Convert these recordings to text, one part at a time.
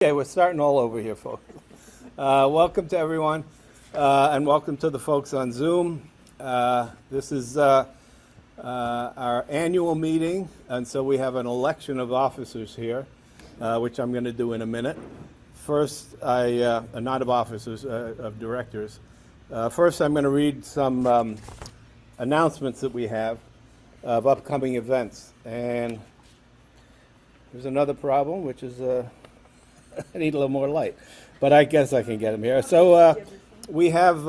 Okay, we're starting all over here, folks. Welcome to everyone, and welcome to the folks on Zoom. This is our annual meeting, and so we have an election of officers here, which I'm going to do in a minute. First, not of officers, of directors. First, I'm going to read some announcements that we have of upcoming events. And there's another problem, which is I need a little more light, but I guess I can get them here. So we have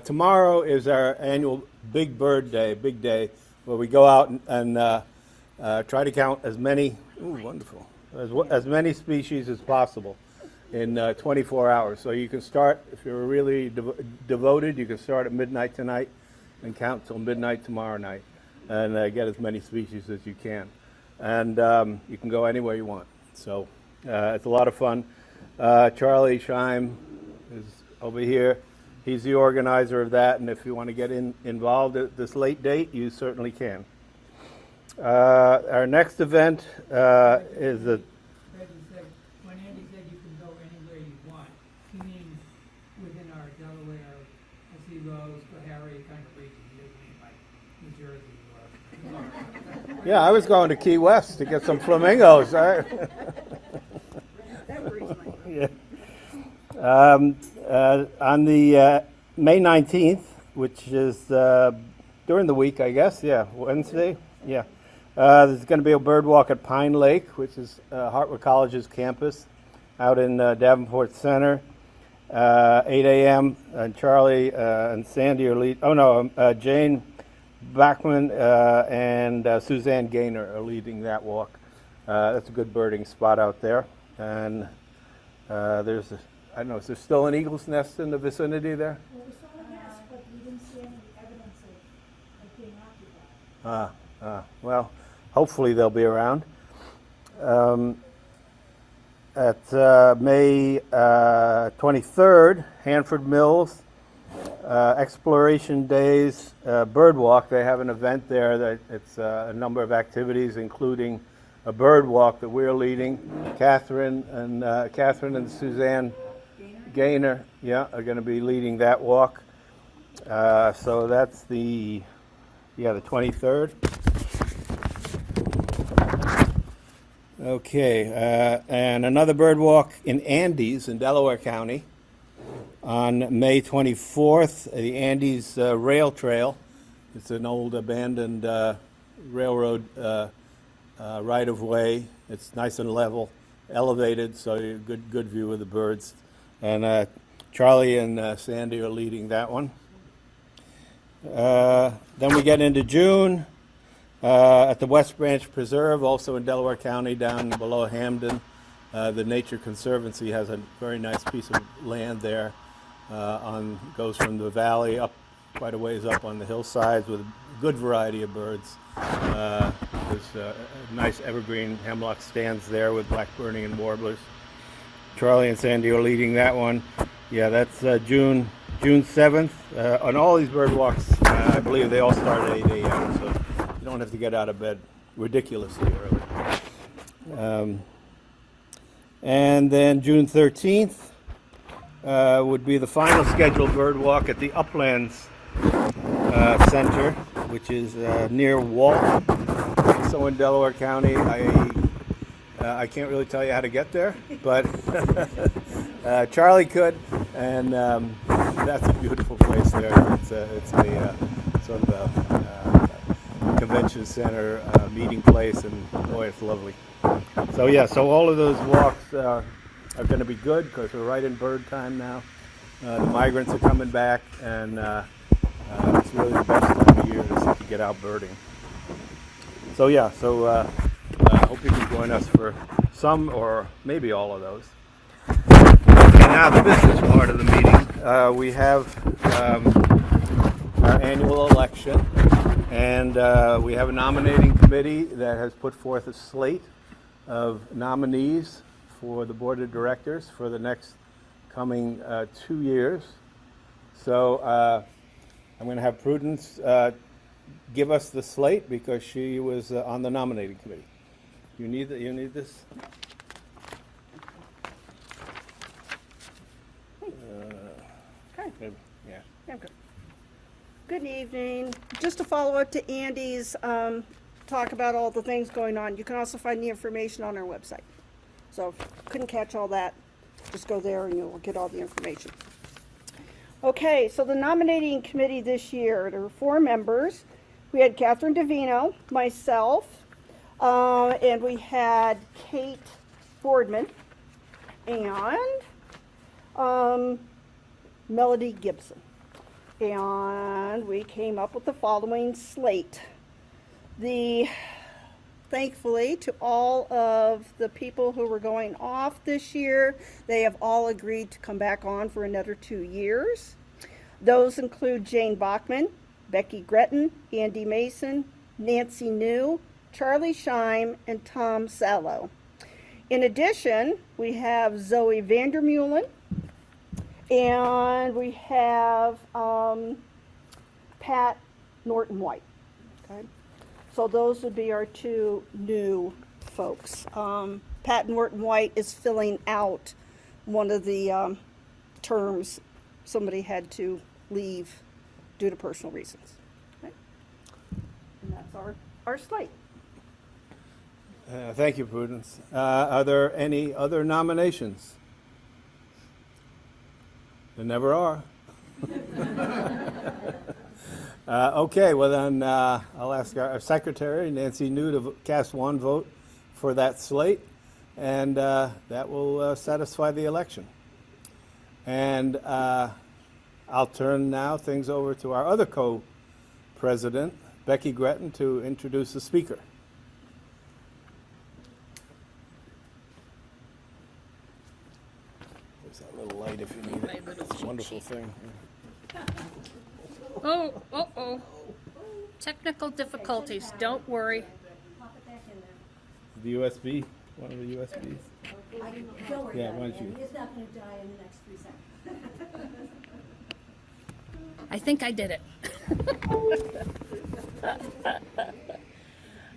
tomorrow is our annual Big Bird Day, big day, where we go out and try to count as many, as many species as possible in 24 hours. So you can start, if you're really devoted, you can start at midnight tonight and count till midnight tomorrow night, and get as many species as you can. And you can go anywhere you want. So. It's a lot of fun. Charlie Scheim is over here. He's the organizer of that, and if you want to get involved at this late date, you certainly can. Our next event is the... When Andy said you can go anywhere you want, he means within our Delaware-Otsego kind of region. He doesn't mean like New Jersey or... Yeah, I was going to Key West to get some flamingos. Yeah. On the May 19th, which is during the week, I guess, Wednesday, there's going to be a bird walk at Pine Lake, which is Hartwood College's campus, out in Davenport Center, 8 a.m. And Charlie and Sandy are Jane Bachman and Suzanne Gaynor are leading that walk. That's a good birding spot out there. And there's, I don't know, is there still an eagle's nest in the vicinity there? Well, we saw a nest, but we didn't see any evidence of being occupied. Well, hopefully they'll be around. At May 23rd, Hanford Mills, Exploration Days Bird Walk. They have an event there that it's a number of activities, including a bird walk that we're leading. Kathryn and Suzanne Gaynor, are going to be leading that walk. So that's the 23rd. Okay, and another bird walk in Andes in Delaware County on May 24th. The Andes Rail Trail. It's an old abandoned railroad right-of-way. It's nice and level, elevated, so you good view of the birds. And Charlie and Sandy are leading that one. Then we get into June at the West Branch Preserve, also in Delaware County, down below Hamden. The Nature Conservancy has a very nice piece of land there. Goes from the valley up quite a ways up on the hillsides with a good variety of birds. There's nice evergreen hemlock stands there with blackburning and warblers. Charlie and Sandy are leading that one. Yeah, that's June 7th. On all these bird walks, I believe they all start at 8 a.m., so you don't have to get out of bed ridiculously early. And then June 13th would be the final scheduled bird walk at the Uplands Center, which is near Walton, so in Delaware County. I can't really tell you how to get there, but Charlie could, and that's a beautiful place there. It's a sort of a convention center meeting place, and boy, it's lovely. So all of those walks are going to be good because we're right in bird time now. The migrants are coming back, and it's really the best time of year to get out birding. So I hope you can join us for some or maybe all of those. And now the business part of the meeting. We have our annual election, and we have a nominating committee that has put forth a slate of nominees for the board of directors for the next coming 2 years. So I'm going to have Prudence give us the slate because she was on the nominating committee. You need this? Maybe, yeah. Okay. Good evening. Just to follow up to Andy's talk about all the things going on, you can also find the information on our website. So if you couldn't catch all that, just go there and you'll get all the information. Okay, so the nominating committee this year, there were 4 members. We had Kathryn Davino, myself, and we had Kate Boardman, and Melody Gibson. And we came up with the following slate. Thankfully, to all of the people who were going off this year, they have all agreed to come back on for another 2 years. Those include Jane Bachman, Becky Gretton, Andy Mason, Nancy New, Charlie Scheim, and Tom Sallow. In addition, we have Zoe Vandermeulen, and we have Pat Norton-White. Okay? So those would be our 2 new folks. Pat Norton-White is filling out one of the terms. Somebody had to leave due to personal reasons. Okay? And that's our slate. Thank you, Prudence. Are there any other nominations? There never are. Okay, well then I'll ask our secretary, Nancy New, to cast 1 vote for that slate, and that will satisfy the election. And I'll turn now things over to our other co-president, Becky Gretton, to introduce the speaker. There's that little light if you need it. It's a wonderful thing. Oh. Technical difficulties, don't worry. The USB, one of the USBs. Don't worry Yeah, about why it, don't you- Andy. It's not going to die in the next 3 seconds. I think I did it.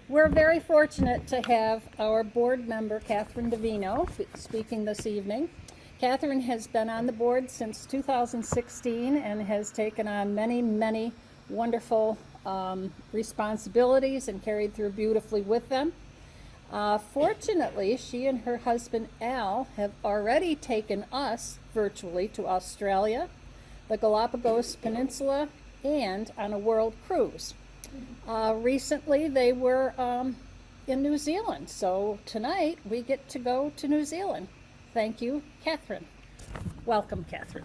We're very fortunate to have our board member, Kathryn Davino, speaking this evening. Kathryn has been on the board since 2016 and has taken on many, many wonderful responsibilities and carried through beautifully with them. Fortunately, she and her husband Al have already taken us virtually to Australia, the Galapagos Peninsula, and on a world cruise. Recently, they were in New Zealand, so tonight we get to go to New Zealand. Thank you, Kathryn. Welcome, Kathryn.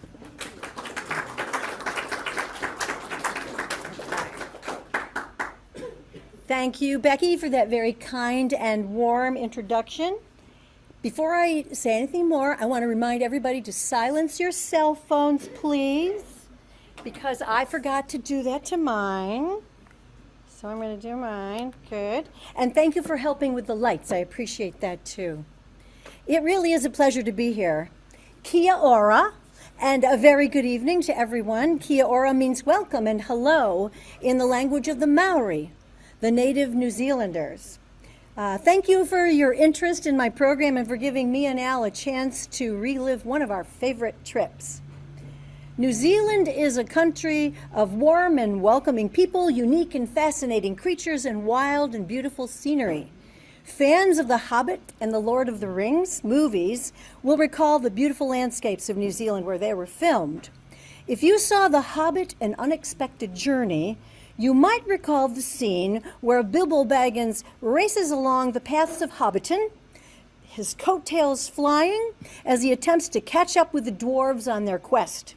Thank you, Becky, for that very kind and warm introduction. Before I say anything more, I want to remind everybody to silence your cell phones, please, because I forgot to do that to mine. So I'm going to do mine. Good. And thank you for helping with the lights. I appreciate that, too. It really is a pleasure to be here. Kia ora, and a very good evening to everyone. Kia ora means welcome and hello in the language of the Maori, the native New Zealanders. Thank you for your interest in my program and for giving me and Al a chance to relive one of our favorite trips. New Zealand is a country of warm and welcoming people, unique and fascinating creatures, and wild and beautiful scenery. Fans of The Hobbit and The Lord of the Rings movies will recall the beautiful landscapes of New Zealand where they were filmed. If you saw The Hobbit: An Unexpected Journey, you might recall the scene where Bilbo Baggins races along the paths of Hobbiton, his coattails flying as he attempts to catch up with the dwarves on their quest.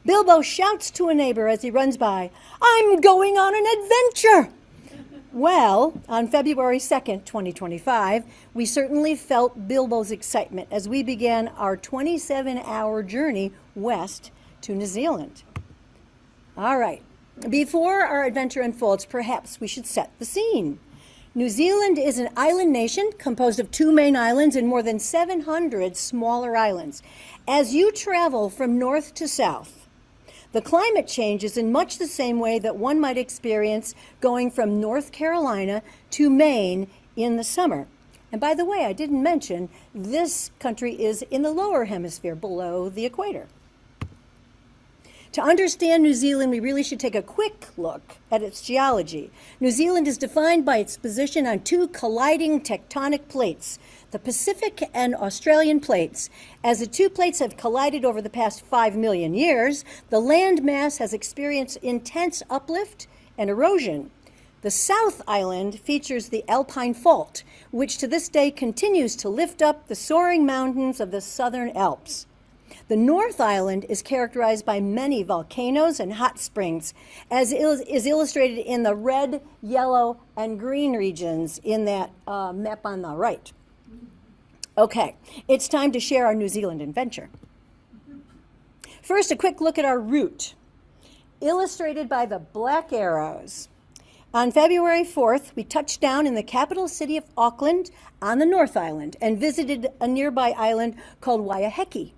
Bilbo shouts to a neighbor as he runs by, "I'm going on an adventure!" Well, on February 2nd, 2025, we certainly felt Bilbo's excitement as we began our 27-hour journey west to New Zealand. All right, before our adventure unfolds, perhaps we should set the scene. New Zealand is an island nation composed of 2 main islands and more than 700 smaller islands. As you travel from north to south, the climate changes in much the same way that one might experience going from North Carolina to Maine in the summer. And by the way, I didn't mention, this country is in the lower hemisphere, below the equator. To understand New Zealand, we really should take a quick look at its geology. New Zealand is defined by its position on two colliding tectonic plates, the Pacific and Australian plates. As the two plates have collided over the past 5 million years, the land mass has experienced intense uplift and erosion. The South Island features the Alpine Fault, which to this day continues to lift up the soaring mountains of the Southern Alps. The North Island is characterized by many volcanoes and hot springs, as is illustrated in the red, yellow, and green regions in that map on the right. Okay, it's time to share our New Zealand adventure. First, a quick look at our route, illustrated by the black arrows. On February 4th, we touched down in the capital city of Auckland on the North Island and visited a nearby island called Waiheke.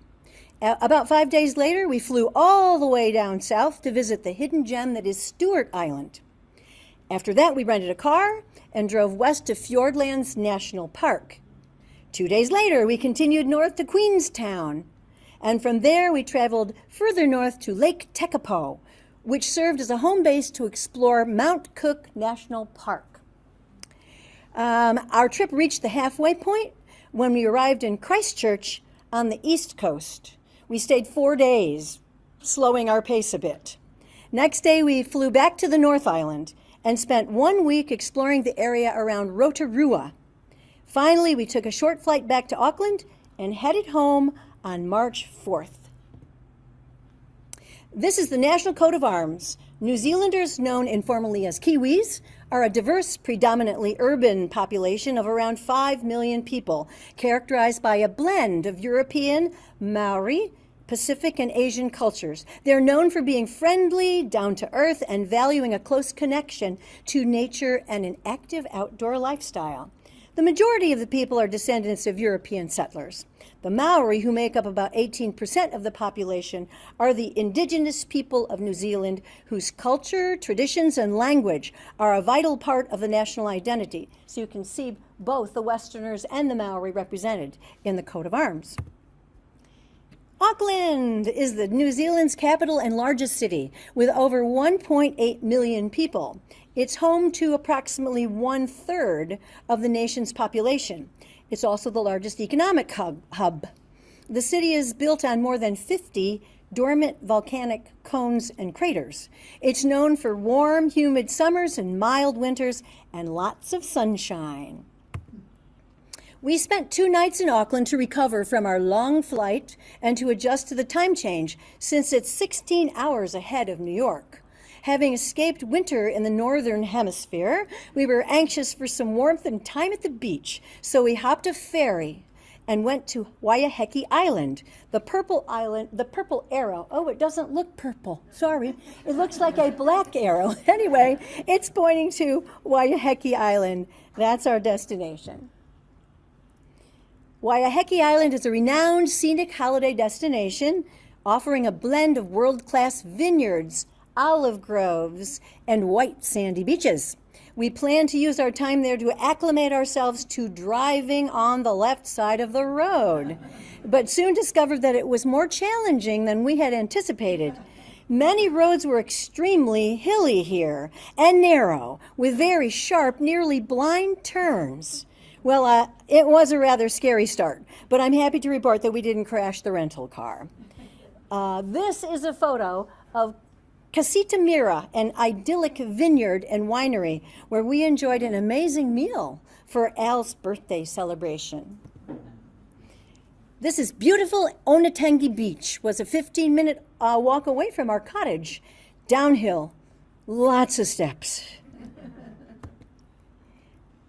About 5 days later, we flew all the way down south to visit the hidden gem that is Stewart Island. After that, we rented a car and drove west to Fiordlands National Park. 2 days later, we continued north to Queenstown, and from there we traveled further north to Lake Tekapo, which served as a home base to explore Mount Cook National Park. Our trip reached the halfway point when we arrived in Christchurch on the East Coast. We stayed 4 days, slowing our pace a bit. Next day, we flew back to the North Island and spent 1 week exploring the area around Rotorua. Finally, we took a short flight back to Auckland and headed home on March 4th. This is the National Coat of Arms. New Zealanders, known informally as Kiwis, are a diverse, predominantly urban population of around 5 million people, characterized by a blend of European, Maori, Pacific, and Asian cultures. They're known for being friendly, down-to-earth, and valuing a close connection to nature and an active outdoor lifestyle. The majority of the people are descendants of European settlers. The Maori, who make up about 18% of the population, are the indigenous people of New Zealand whose culture, traditions, and language are a vital part of the national identity. So you can see both the Westerners and the Maori represented in the coat of arms. Auckland is the New Zealand's capital and largest city, with over 1.8 million people. It's home to approximately 1/3 of the nation's population. It's also the largest economic hub. The city is built on more than 50 dormant volcanic cones and craters. It's known for warm, humid summers and mild winters and lots of sunshine. We spent 2 nights in Auckland to recover from our long flight and to adjust to the time change, since it's 16 hours ahead of New York. Having escaped winter in the northern hemisphere, we were anxious for some warmth and time at the beach, so we hopped a ferry and went to Waiheke Island, the purple arrow. Oh, it doesn't look purple. Sorry. It looks like a black arrow. Anyway, it's pointing to Waiheke Island. That's our destination. Waiheke Island is a renowned scenic holiday destination, offering a blend of world-class vineyards, olive groves, and white sandy beaches. We plan to use our time there to acclimate ourselves to driving on the left side of the road, but soon discovered that it was more challenging than we had anticipated. Many roads were extremely hilly here and narrow, with very sharp, nearly blind turns. Well, it was a rather scary start, but I'm happy to report that we didn't crash the rental car. This is a photo of Casita Mira, an idyllic vineyard and winery where we enjoyed an amazing meal for Al's birthday celebration. This is beautiful Onatangi Beach. Was a 15-minute walk away from our cottage. Downhill, lots of steps.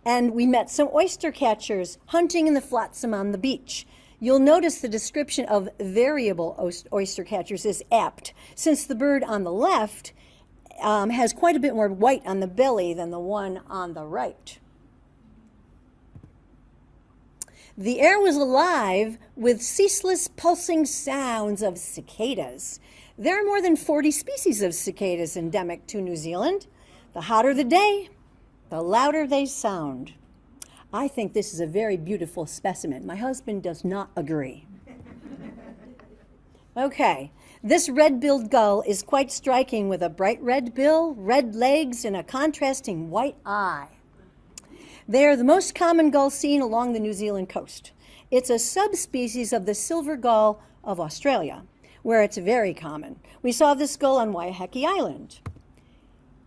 And we met some oyster catchers hunting in the flotsam on the beach. You'll notice the description of variable oyster catchers is apt, since the bird on the left has quite a bit more white on the belly than the one on the right. The air was alive with ceaseless pulsing sounds of cicadas. There are more than 40 species of cicadas endemic to New Zealand. The hotter the day, the louder they sound. I think this is a very beautiful specimen. My husband does not agree. Okay, this red-billed gull is quite striking with a bright red bill, red legs, and a contrasting white eye. They are the most common gull seen along the New Zealand coast. It's a subspecies of the silver gull of Australia, where it's very common. We saw this gull on Waiheke Island.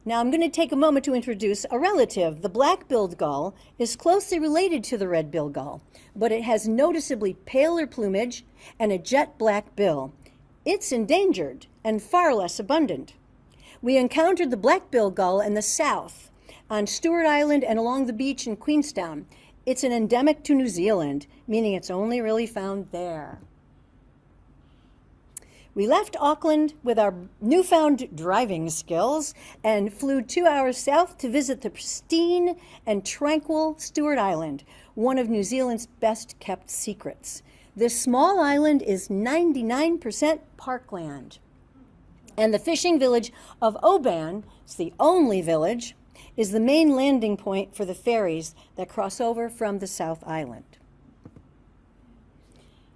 Now I'm going to take a moment to introduce a relative. The black-billed gull is closely related to the red-billed gull, but it has noticeably paler plumage and a jet black bill. It's endangered and far less abundant. We encountered the black-billed gull in the south, on Stewart Island and along the beach in Queenstown. It's an endemic to New Zealand, meaning it's only really found there. We left Auckland with our newfound driving skills and flew 2 hours south to visit the pristine and tranquil Stewart Island, one of New Zealand's best kept secrets. This small island is 99% parkland. And the fishing village of Oban, it's the only village, is the main landing point for the ferries that cross over from the South Island.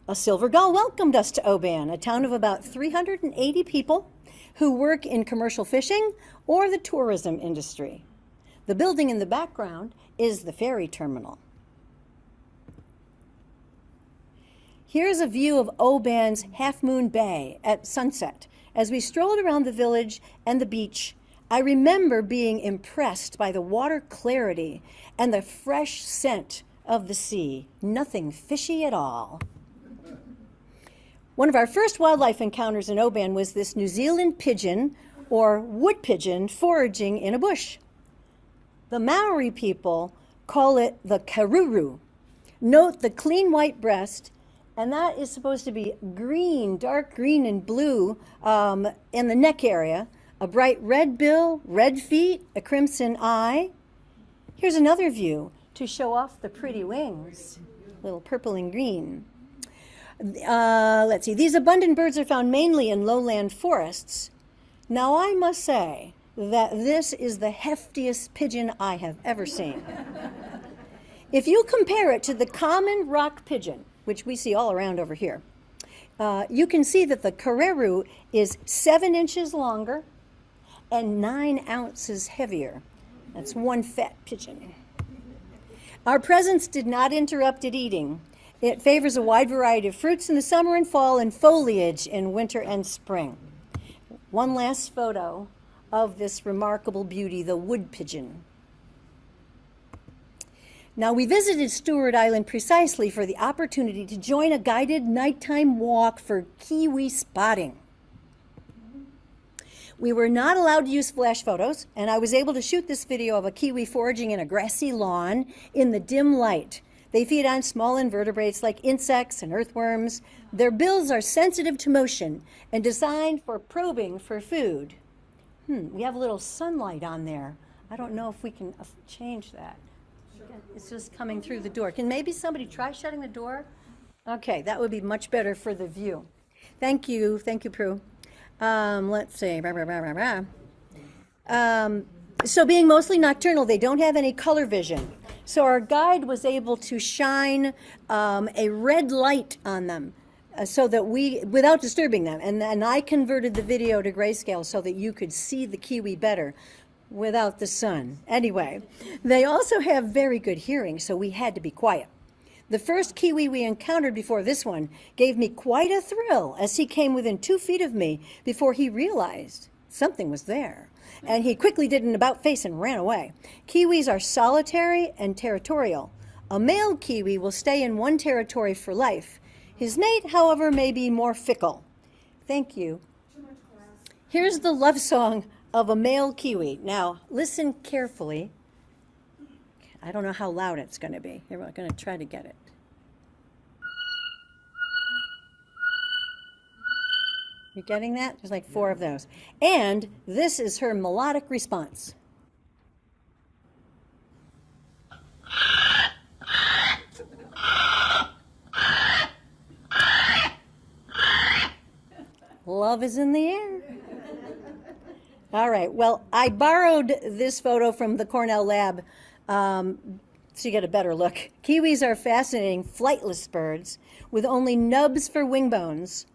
A silver gull welcomed us to Oban, a town of about 380 people who work in commercial fishing or the tourism industry. The building in the background is the ferry terminal. Here's a view of Oban's Half Moon Bay at sunset. As we strolled around the village and the beach, I remember being impressed by the water clarity and the fresh scent of the sea. Nothing fishy at all. One of our first wildlife encounters in Oban was this New Zealand pigeon, or wood pigeon, foraging in a bush. The Maori people call it the karuru. Note the clean white breast, and that is supposed to be green, dark green and blue in the neck area, a bright red bill, red feet, a crimson eye. Here's another view to show off the pretty wings, little purple and green. Let's see, these abundant birds are found mainly in lowland forests. Now I must say that this is the heftiest pigeon I have ever seen. If you compare it to the common rock pigeon, which we see all around over here, you can see that the karuru is 7 inches longer and 9 ounces heavier. That's one fat pigeon. Our presence did not interrupt it eating. It favors a wide variety of fruits in the summer and fall and foliage in winter and spring. One last photo of this remarkable beauty, the wood pigeon. Now, we visited Stewart Island precisely for the opportunity to join a guided nighttime walk for kiwi spotting. We were not allowed to use flash photos, and I was able to shoot this video of a kiwi foraging in a grassy lawn in the dim light. They feed on small invertebrates like insects and earthworms. Their bills are sensitive to motion and designed for probing for food. We have a little sunlight on there. I don't know if we can change that. It's just coming through the door. Can maybe somebody try shutting the door? Okay, that would be much better for the view. Thank you, Prue. Let's see. So being mostly nocturnal, they don't have any color vision. So our guide was able to shine a red light on them so that without disturbing them. And I converted the video to grayscale so that you could see the kiwi better without the sun. Anyway, they also have very good hearing, so we had to be quiet. The first kiwi we encountered before this one gave me quite a thrill as he came within 2 feet of me before he realized something was there. And he quickly did an about-face and ran away. Kiwis are solitary and territorial. A male kiwi will stay in one territory for life. His mate, however, may be more fickle. Thank you. Here's the love song of a male kiwi. Now, listen carefully. I don't know how loud it's going to be. Here, we're going to try to get it. You getting that? There's like 4 of those. And this is her melodic response. Love is in the air. All right, well, I borrowed this photo from the Cornell lab so you get a better look. Kiwis are fascinating flightless birds with only nubs for wing bones.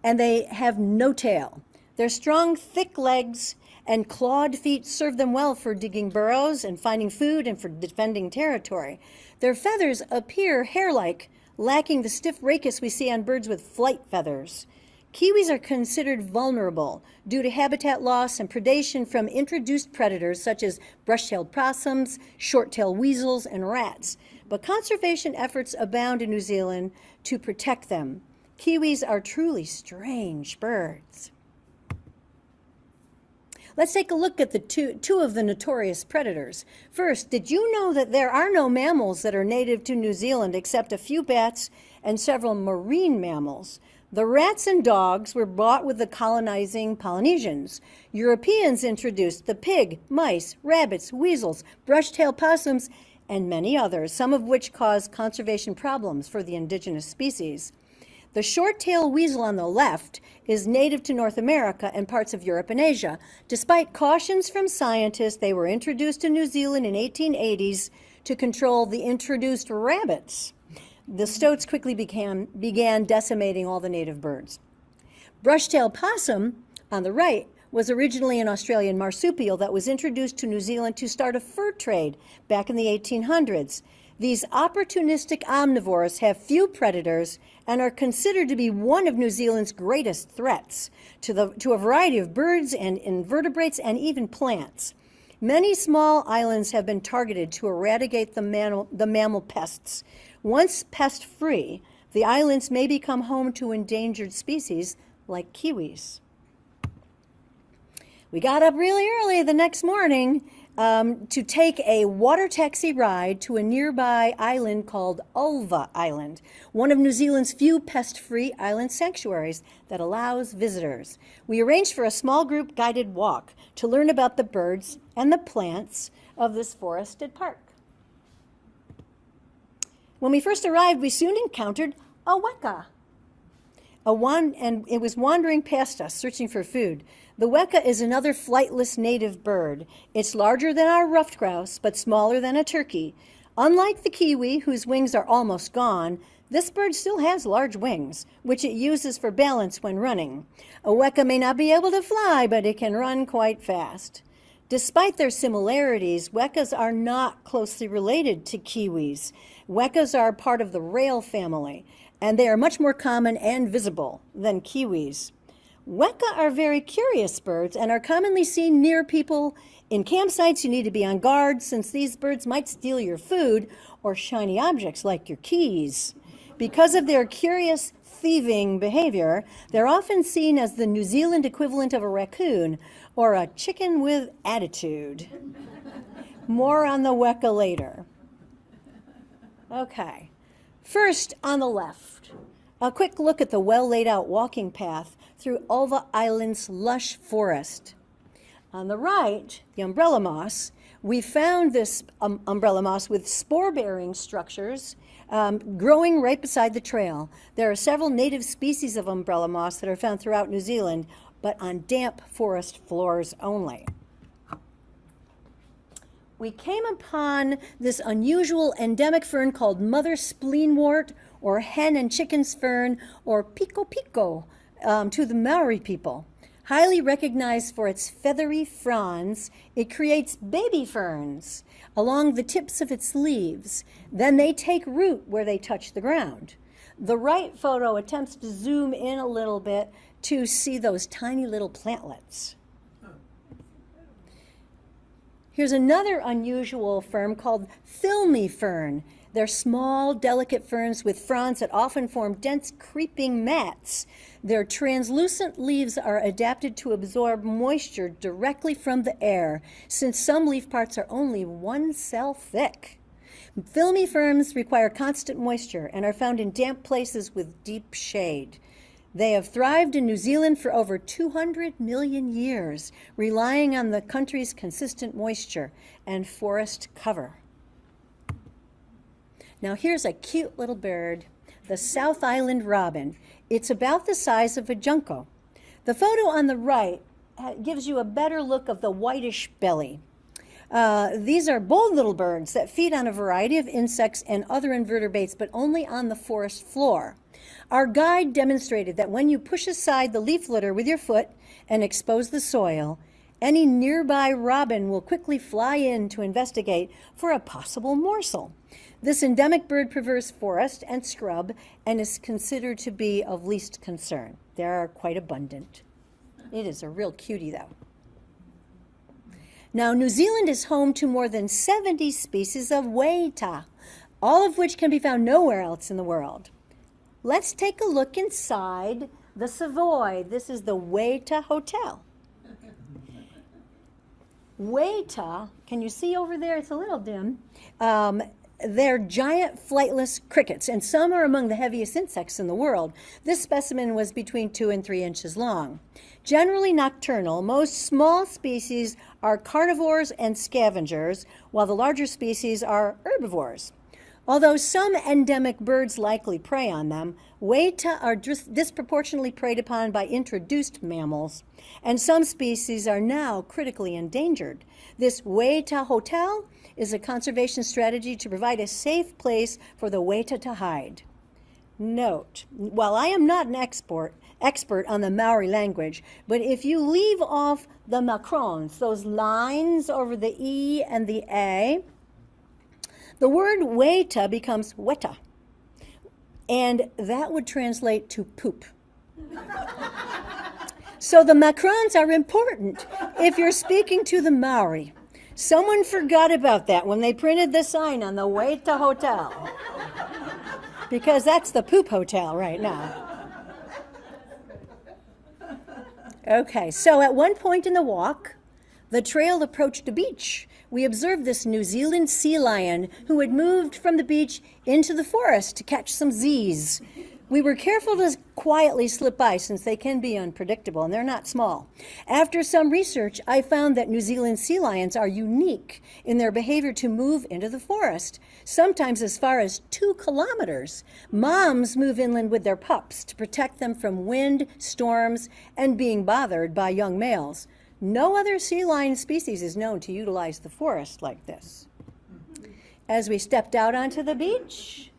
and they have no tail. Their strong, thick legs and clawed feet serve them well for digging burrows and finding food and for defending territory. Their feathers appear hair-like, lacking the stiff rachis we see on birds with flight feathers. Kiwis are considered vulnerable due to habitat loss and predation from introduced predators such as brush-tailed possums, short-tailed weasels, and rats. But conservation efforts abound in New Zealand to protect them. Kiwis are truly strange birds. Let's take a look at the two of the notorious predators. First, did you know that there are no mammals that are native to New Zealand except a few bats and several marine mammals? The rats and dogs were brought with the colonizing Polynesians. Europeans introduced the pig, mice, rabbits, weasels, brush-tailed possums, and many others, some of which cause conservation problems for the indigenous species. The short-tailed weasel on the left is native to North America and parts of Europe and Asia. Despite cautions from scientists, they were introduced to New Zealand in 1880s to control the introduced rabbits. The stoats quickly began decimating all the native birds. Brush-tailed possum on the right was originally an Australian marsupial that was introduced to New Zealand to start a fur trade back in the 1800s. These opportunistic omnivores have few predators and are considered to be one of New Zealand's greatest threats to a variety of birds and invertebrates and even plants. Many small islands have been targeted to eradicate the mammal pests. Once pest-free, the islands may become home to endangered species like kiwis. We got up really early the next morning to take a water taxi ride to a nearby island called Ulva Island, one of New Zealand's few pest-free island sanctuaries that allows visitors. We arranged for a small group guided walk to learn about the birds and the plants of this forested park. When we first arrived, we soon encountered a weka. And it was wandering past us, searching for food. The weka is another flightless native bird. It's larger than our ruffed grouse, but smaller than a turkey. Unlike the kiwi, whose wings are almost gone, this bird still has large wings, which it uses for balance when running. A weka may not be able to fly, but it can run quite fast. Despite their similarities, wekas are not closely related to kiwis. Wekas are part of the rail family, and they are much more common and visible than kiwis. Weka are very curious birds and are commonly seen near people. In campsites, you need to be on guard since these birds might steal your food or shiny objects like your keys. Because of their curious thieving behavior, they're often seen as the New Zealand equivalent of a raccoon or a chicken with attitude. More on the weka later. Okay. First, on the left, a quick look at the well-laid-out walking path through Ulva Island's lush forest. On the right, the umbrella moss, we found this umbrella moss with spore-bearing structures growing right beside the trail. There are several native species of umbrella moss that are found throughout New Zealand, but on damp forest floors only. We came upon this unusual endemic fern called mother spleenwort, or hen and chickens fern, or pico pico to the Maori people. Highly recognized for its feathery fronds, it creates baby ferns along the tips of its leaves. Then they take root where they touch the ground. The right photo attempts to zoom in a little bit to see those tiny little plantlets. Here's another unusual fern called filmy fern. They're small, delicate ferns with fronds that often form dense, creeping mats. Their translucent leaves are adapted to absorb moisture directly from the air, since some leaf parts are only 1 cell thick. Filmy ferns require constant moisture and are found in damp places with deep shade. They have thrived in New Zealand for over 200 million years, relying on the country's consistent moisture and forest cover. Now here's a cute little bird, the South Island robin. It's about the size of a junco. The photo on the right gives you a better look of the whitish belly. These are bold little birds that feed on a variety of insects and other invertebrates, but only on the forest floor. Our guide demonstrated that when you push aside the leaf litter with your foot and expose the soil, any nearby robin will quickly fly in to investigate for a possible morsel. This endemic bird prefers forest and scrub and is considered to be of least concern. They are quite abundant. It is a real cutie, though. Now, New Zealand is home to more than 70 species of weta, all of which can be found nowhere else in the world. Let's take a look inside the Savoy. This is the Weta Hotel. Weta, can you see over there? It's a little dim. They're giant flightless crickets, and some are among the heaviest insects in the world. This specimen was between 2 and 3 inches long. Generally nocturnal, most small species are carnivores and scavengers, while the larger species are herbivores. Although some endemic birds likely prey on them, weta are disproportionately preyed upon by introduced mammals, and some species are now critically endangered. This weta hotel is a conservation strategy to provide a safe place for the weta to hide. Note, while I am not an expert on the Maori language, but if you leave off the macrons, those lines over the E and the A, the word weta becomes weta, and that would translate to poop. So the macrons are important if you're speaking to the Maori. Someone forgot about that when they printed the sign on the Weta Hotel, because that's the poop hotel right now. Okay, so at one point in the walk, the trail approached a beach. We observed this New Zealand sea lion who had moved from the beach into the forest to catch some Z's. We were careful to quietly slip by since they can be unpredictable and they're not small. After some research, I found that New Zealand sea lions are unique in their behavior to move into the forest, sometimes as far as 2 kilometers. Moms move inland with their pups to protect them from wind, storms, and being bothered by young males. No other sea lion species is known to utilize the forest like this. As we stepped out onto the beach,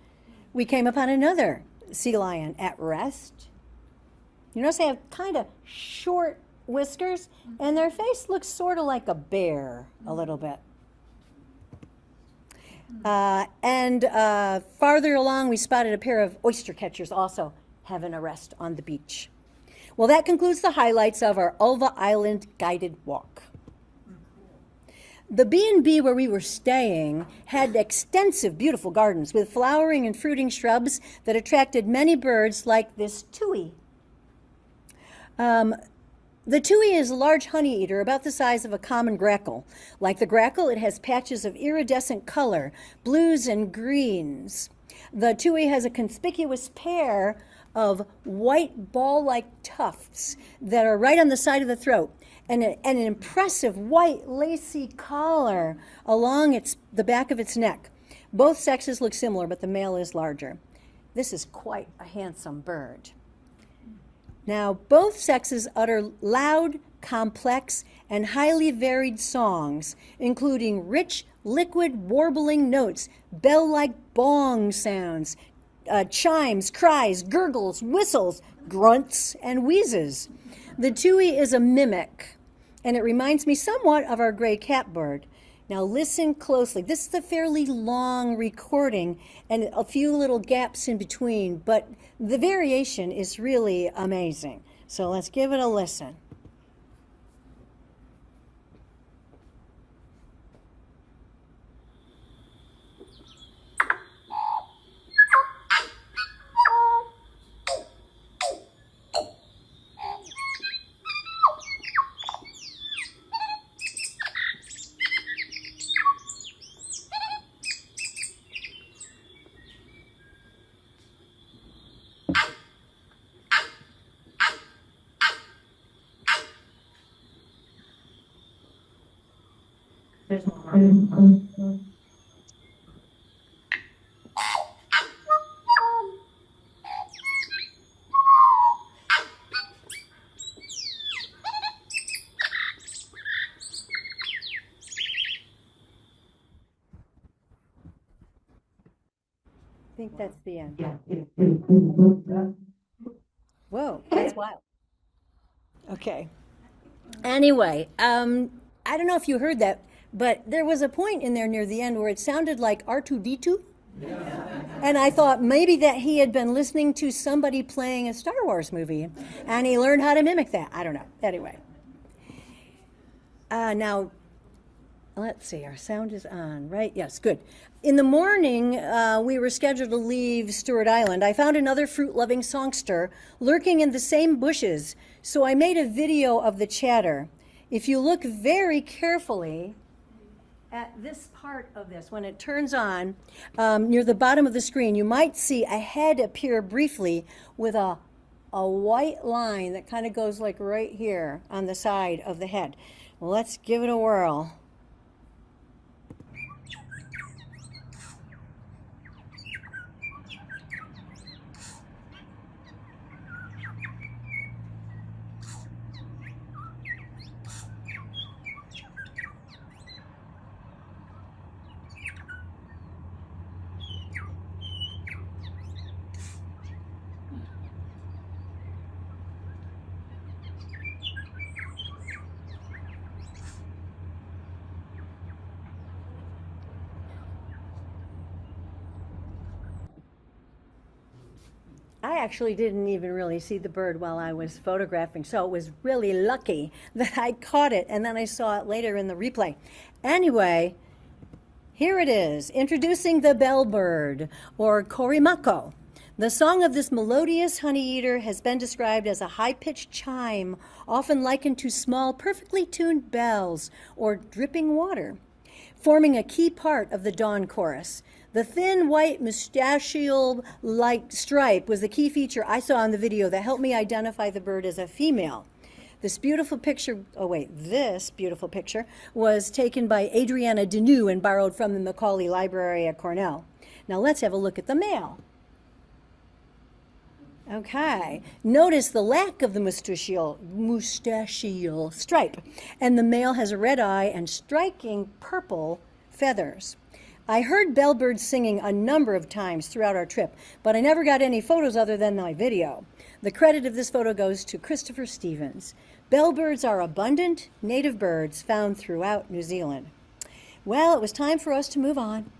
we came upon another sea lion at rest. You notice they have kind of short whiskers, and their face looks sort of like a bear a little bit. Farther along, we spotted a pair of oyster catchers also having a rest on the beach. Well, that concludes the highlights of our Ulva Island guided walk. The B&B where we were staying had extensive, beautiful gardens with flowering and fruiting shrubs that attracted many birds like this tui. The tui is a large honey eater about the size of a common grackle. Like the grackle, it has patches of iridescent color, blues and greens. The tui has a conspicuous pair of white ball-like tufts that are right on the side of the throat, and an impressive white lacy collar along the back of its neck. Both sexes look similar, but the male is larger. This is quite a handsome bird. Now, both sexes utter loud, complex, and highly varied songs, including rich, liquid, warbling notes, bell-like bong sounds, chimes, cries, gurgles, whistles, grunts, and wheezes. The tui is a mimic, and it reminds me somewhat of our gray catbird. Now listen closely. This is a fairly long recording and a few little gaps in between, but the variation is really amazing. So let's give it a listen. think that's the end. Whoa, that's wild. Okay. Anyway, I don't know if you heard that, but there was a point in there near the end where it sounded like R2-D2. And I thought maybe that he had been listening to somebody playing a Star Wars movie and he learned how to mimic that. I don't know. Anyway. Now, let's see, our sound is on, right? Yes, good. In the morning, we were scheduled to leave Stewart Island. I found another fruit-loving songster lurking in the same bushes, so I made a video of the chatter. If you look very carefully at this part of this, when it turns on, near the bottom of the screen, you might see a head appear briefly with a white line that kind of goes like right here on the side of the head. Well, let's give it a whirl. I actually didn't even really see the bird while I was photographing, so it was really lucky that I caught it, and then I saw it later in the replay. Anyway, here it is, introducing the bellbird, or korimako. The song of this melodious honey-eater has been described as a high-pitched chime, often likened to small, perfectly tuned bells or dripping water, forming a key part of the dawn chorus. The thin white mustachio-like stripe was the key feature I saw in the video that helped me identify the bird as a female. This beautiful picture was taken by Adriana Deneau and borrowed from the Macaulay Library at Cornell. Now let's have a look at the male. Okay, notice the lack of the mustachio stripe, and the male has a red eye and striking purple feathers. I heard bellbirds singing a number of times throughout our trip, but I never got any photos other than my video. The credit of this photo goes to Christopher Stevens. Bellbirds are abundant native birds found throughout New Zealand. Well, it was time for us to move on.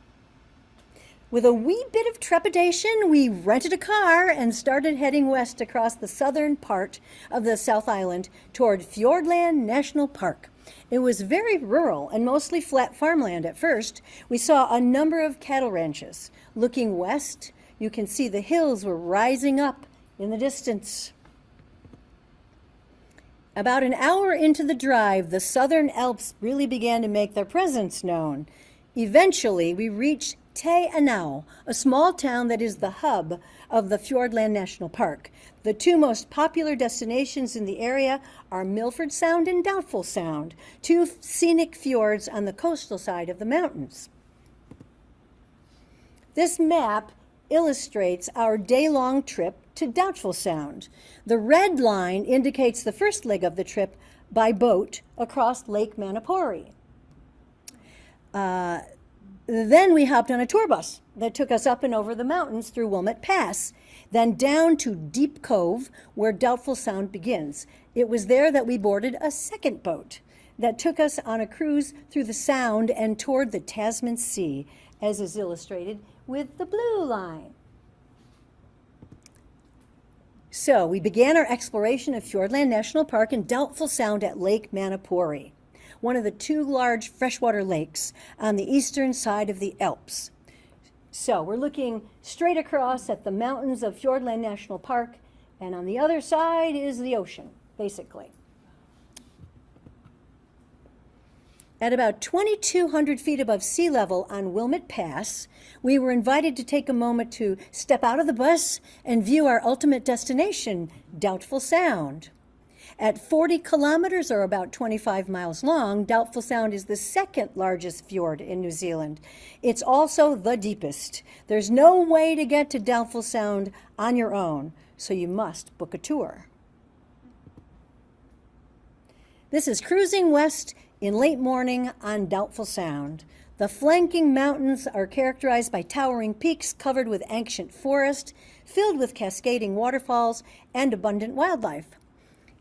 With a wee bit of trepidation, we rented a car and started heading west across the southern part of the South Island toward Fiordland National Park. It was very rural and mostly flat farmland at first. We saw a number of cattle ranches. Looking west, you can see the hills were rising up in the distance. About an hour into the drive, the southern Alps really began to make their presence known. Eventually, we reached Te Anau, a small town that is the hub of the Fiordland National Park. The two most popular destinations in the area are Milford Sound and Doubtful Sound, two scenic fjords on the coastal side of the mountains. This map illustrates our day-long trip to Doubtful Sound. The red line indicates the first leg of the trip by boat across Lake Manapori. Then we hopped on a tour bus that took us up and over the mountains through Wilmot Pass, then down to Deep Cove, where Doubtful Sound begins. It was there that we boarded a second boat that took us on a cruise through the Sound and toward the Tasman Sea, as is illustrated with the blue line. So we began our exploration of Fiordland National Park and Doubtful Sound at Lake Manapori, one of the two large freshwater lakes on the eastern side of the Alps. So we're looking straight across at the mountains of Fiordland National Park, and on the other side is the ocean, basically. At about 2,200 feet above sea level on Wilmot Pass, we were invited to take a moment to step out of the bus and view our ultimate destination, Doubtful Sound. At 40 kilometers, or about 25 miles long, Doubtful Sound is the second largest fjord in New Zealand. It's also the deepest. There's no way to get to Doubtful Sound on your own, so you must book a tour. This is cruising west in late morning on Doubtful Sound. The flanking mountains are characterized by towering peaks covered with ancient forest, filled with cascading waterfalls and abundant wildlife.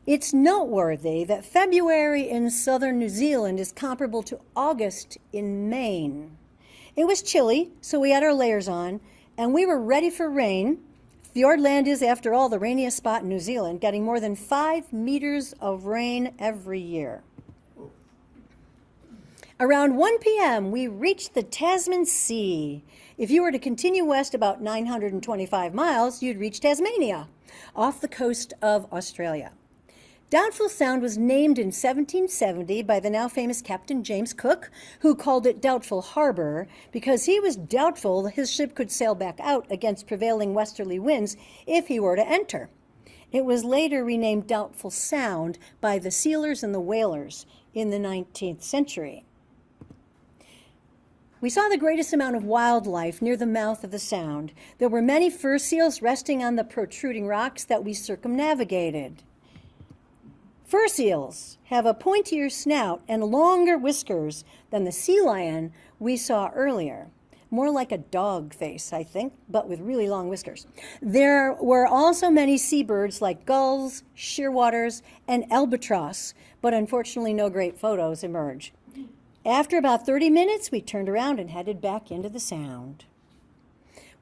It's noteworthy that February in southern New Zealand is comparable to August in Maine. It was chilly, so we had our layers on, and we were ready for rain. Fiordland is, after all, the rainiest spot in New Zealand, getting more than 5 meters of rain every year. Around 1 p.m., we reached the Tasman Sea. If you were to continue west about 925 miles, you'd reach Tasmania, off the coast of Australia. Doubtful Sound was named in 1770 by the now famous Captain James Cook, who called it Doubtful Harbor because he was doubtful his ship could sail back out against prevailing westerly winds if he were to enter. It was later renamed Doubtful Sound by the sealers and the whalers in the 19th century. We saw the greatest amount of wildlife near the mouth of the sound. There were many fur seals resting on the protruding rocks that we circumnavigated. Fur seals have a pointier snout and longer whiskers than the sea lion we saw earlier. More like a dog face, I think, but with really long whiskers. There were also many seabirds like gulls, shearwaters, and albatross, but unfortunately no great photos emerge. After about 30 minutes, we turned around and headed back into the sound.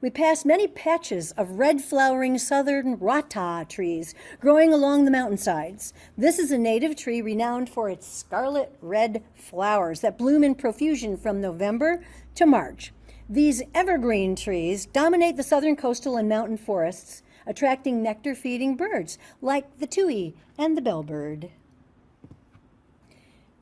We passed many patches of red-flowering southern rata trees growing along the mountainsides. This is a native tree renowned for its scarlet red flowers that bloom in profusion from November to March. These evergreen trees dominate the southern coastal and mountain forests, attracting nectar-feeding birds like the tui and the bellbird.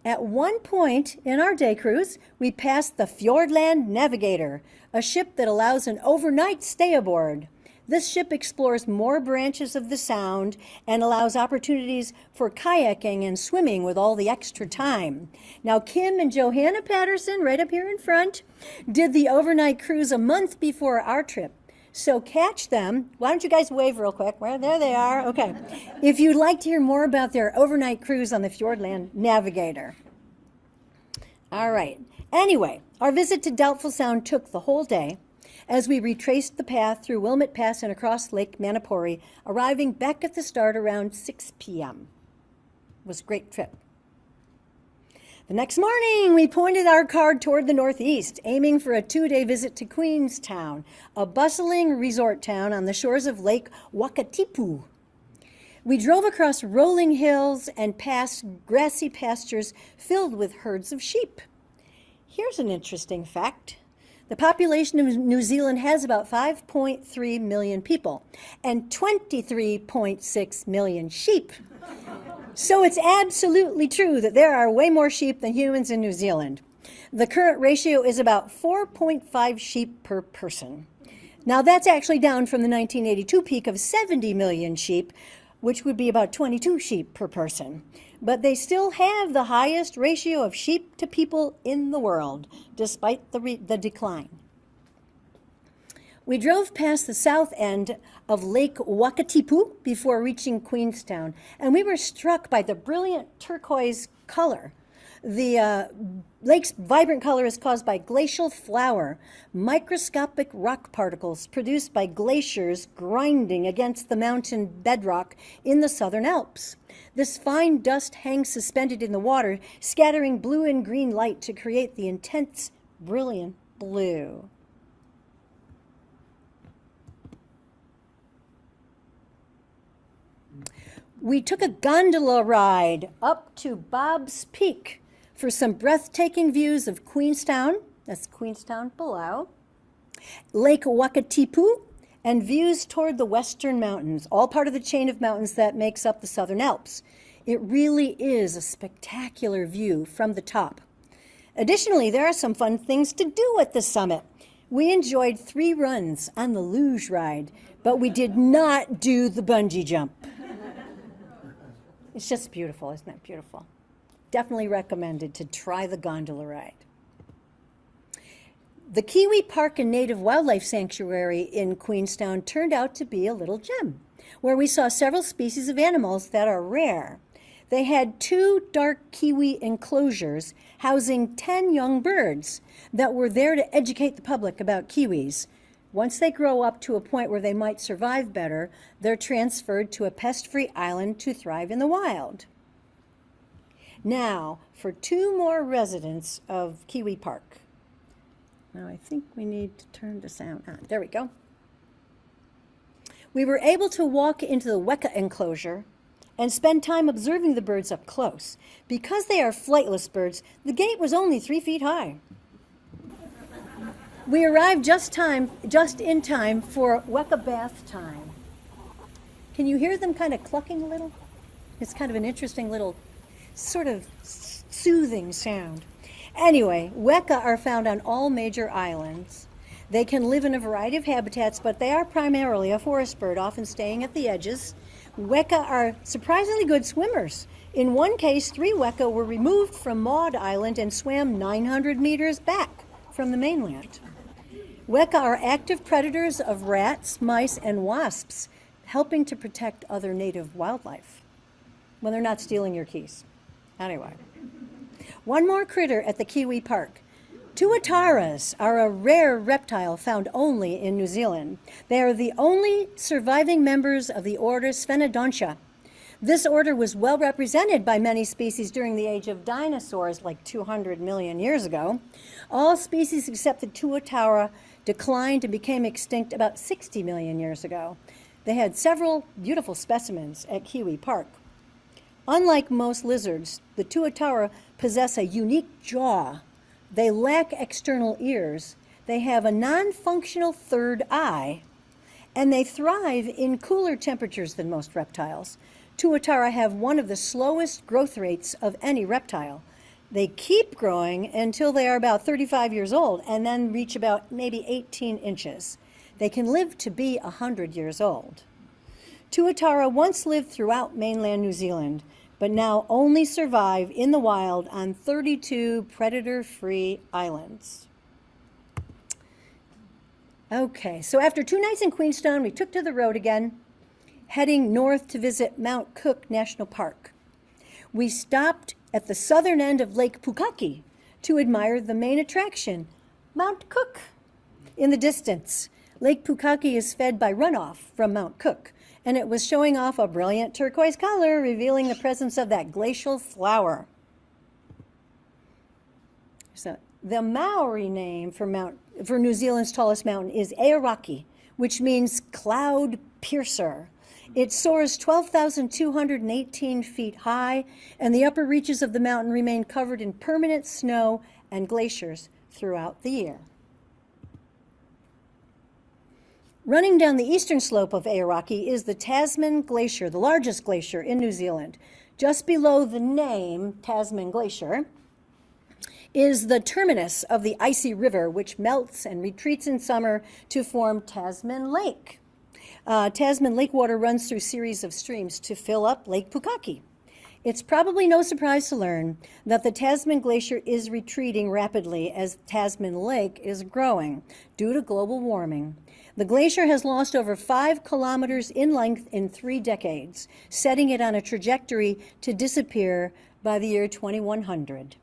At one point in our day cruise, we passed the Fiordland Navigator, a ship that allows an overnight stay aboard. This ship explores more branches of the sound and allows opportunities for kayaking and swimming with all the extra time. Now, Kim and Johanna Patterson, right up here in front, did the overnight cruise a month before our trip. So catch them. Why don't you guys wave real quick? Well, there they are. Okay. If you'd like to hear more about their overnight cruise on the Fiordland Navigator. All right. Anyway, our visit to Doubtful Sound took the whole day as we retraced the path through Wilmot Pass and across Lake Manapori, arriving back at the start around 6 p.m. It was a great trip. The next morning, we pointed our car toward the northeast, aiming for a 2-day visit to Queenstown, a bustling resort town on the shores of Lake Wakatipu. We drove across rolling hills and past grassy pastures filled with herds of sheep. Here's an interesting fact. The population of New Zealand has about 5.3 million people and 23.6 million sheep. So it's absolutely true that there are way more sheep than humans in New Zealand. The current ratio is about 4.5 sheep per person. Now that's actually down from the 1982 peak of 70 million sheep, which would be about 22 sheep per person. But they still have the highest ratio of sheep to people in the world, despite the decline. We drove past the south end of Lake Wakatipu before reaching Queenstown, and we were struck by the brilliant turquoise color. The lake's vibrant color is caused by glacial flour, microscopic rock particles produced by glaciers grinding against the mountain bedrock in the southern Alps. This fine dust hangs suspended in the water, scattering blue and green light to create the intense, brilliant blue. We took a gondola ride up to Bob's Peak for some breathtaking views of Queenstown, that's Queenstown below, Lake Wakatipu, and views toward the Western Mountains, all part of the chain of mountains that makes up the Southern Alps. It really is a spectacular view from the top. Additionally, there are some fun things to do at the summit. We enjoyed 3 runs on the luge ride, but we did not do the bungee jump. It's just beautiful, isn't it beautiful? Definitely recommended to try the gondola ride. The Kiwi Park and Native Wildlife Sanctuary in Queenstown turned out to be a little gem, where we saw several species of animals that are rare. They had 2 dark kiwi enclosures housing 10 young birds that were there to educate the public about kiwis. Once they grow up to a point where they might survive better, they're transferred to a pest-free island to thrive in the wild. Now, for 2 more residents of Kiwi Park. Now, I think we need to turn the sound on. There we go. We were able to walk into the weka enclosure and spend time observing the birds up close. Because they are flightless birds, the gate was only 3 feet high. We arrived just in time for weka bath time. Can you hear them kind of clucking a little? It's kind of an interesting little sort of soothing sound. Anyway, weka are found on all major islands. They can live in a variety of habitats, but they are primarily a forest bird, often staying at the edges. Weka are surprisingly good swimmers. In one case, 3 weka were removed from Maud Island and swam 900 meters back from the mainland. Weka are active predators of rats, mice, and wasps, helping to protect other native wildlife when they're not stealing your keys. Anyway, one more critter at the Kiwi Park. Tuataras are a rare reptile found only in New Zealand. They are the only surviving members of the order Sphenodontia. This order was well represented by many species during the age of dinosaurs, like 200 million years ago. All species except the tuatara declined and became extinct about 60 million years ago. They had several beautiful specimens at Kiwi Park. Unlike most lizards, the tuatara possess a unique jaw. They lack external ears. They have a non-functional third eye, and they thrive in cooler temperatures than most reptiles. Tuatara have one of the slowest growth rates of any reptile. They keep growing until they are about 35 years old and then reach about maybe 18 inches. They can live to be 100 years old. Tuatara once lived throughout mainland New Zealand, but now only survive in the wild on 32 predator-free islands. Okay, so after 2 nights in Queenstown, we took to the road again, heading north to visit Mount Cook National Park. We stopped at the southern end of Lake Pukaki to admire the main attraction, Mount Cook. In the distance, Lake Pukaki is fed by runoff from Mount Cook, and it was showing off a brilliant turquoise color, revealing the presence of that glacial flower. So the Maori name for New Zealand's tallest mountain is Aoraki, which means cloud piercer. It soars 12,218 feet high, and the upper reaches of the mountain remain covered in permanent snow and glaciers throughout the year. Running down the eastern slope of Aoraki is the Tasman Glacier, the largest glacier in New Zealand. Just below the name, Tasman Glacier, is the terminus of the icy river, which melts and retreats in summer to form Tasman Lake. Tasman lake water runs through a series of streams to fill up Lake Pukaki. It's probably no surprise to learn that the Tasman Glacier is retreating rapidly as Tasman Lake is growing due to global warming. The glacier has lost over 5 kilometers in length in 3 decades, setting it on a trajectory to disappear by the year 2100.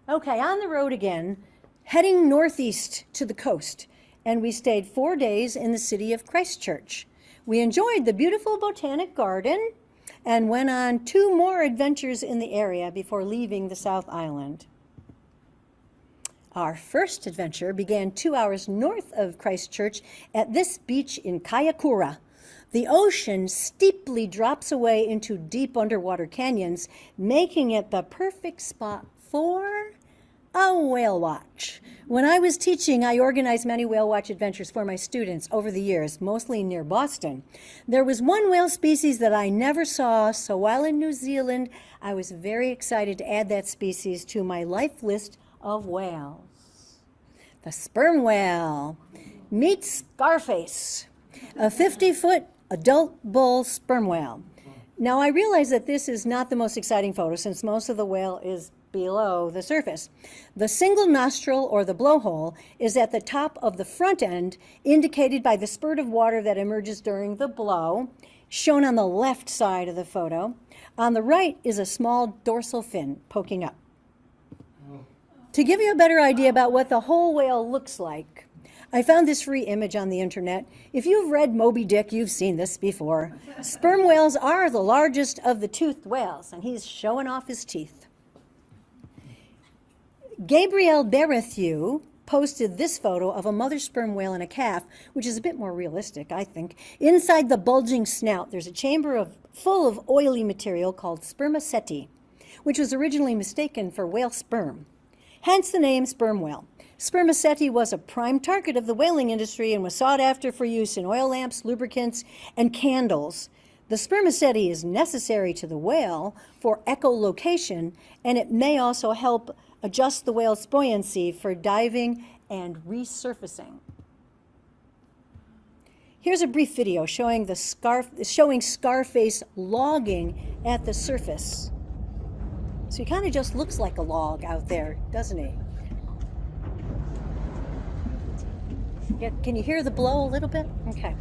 Okay, on the road again, heading northeast to the coast, and we stayed 4 days in the city of Christchurch. We enjoyed the beautiful botanic garden and went on 2 more adventures in the area before leaving the South Island. Our first adventure began 2 hours north of Christchurch at this beach in Kayakura. The ocean steeply drops away into deep underwater canyons, making it the perfect spot for a whale watch. When I was teaching, I organized many whale watch adventures for my students over the years, mostly near Boston. There was one whale species that I never saw, so while in New Zealand, I was very excited to add that species to my life list of whales. The sperm whale. Meet Scarface, a 50-foot adult bull sperm whale. Now, I realize that this is not the most exciting photo since most of the whale is below the surface. The single nostril, or the blowhole, is at the top of the front end, indicated by the spurt of water that emerges during the blow, shown on the left side of the photo. On the right is a small dorsal fin poking up. To give you a better idea about what the whole whale looks like, I found this free image on the internet. If you've read Moby Dick, you've seen this before. Sperm whales are the largest of the toothed whales, and he's showing off his teeth. Gabrielle Berethue posted this photo of a mother sperm whale and a calf, which is a bit more realistic, I think. Inside the bulging snout, there's a chamber full of oily material called spermaceti, which was originally mistaken for whale sperm. Hence the name sperm whale. Spermaceti was a prime target of the whaling industry and was sought after for use in oil lamps, lubricants, and candles. The spermaceti is necessary to the whale for echolocation, and it may also help adjust the whale's buoyancy for diving and resurfacing. Here's a brief video showing scarface logging at the surface. So he kind of just looks like a log out there, doesn't he? Yeah, can you hear the blow a little bit? Okay.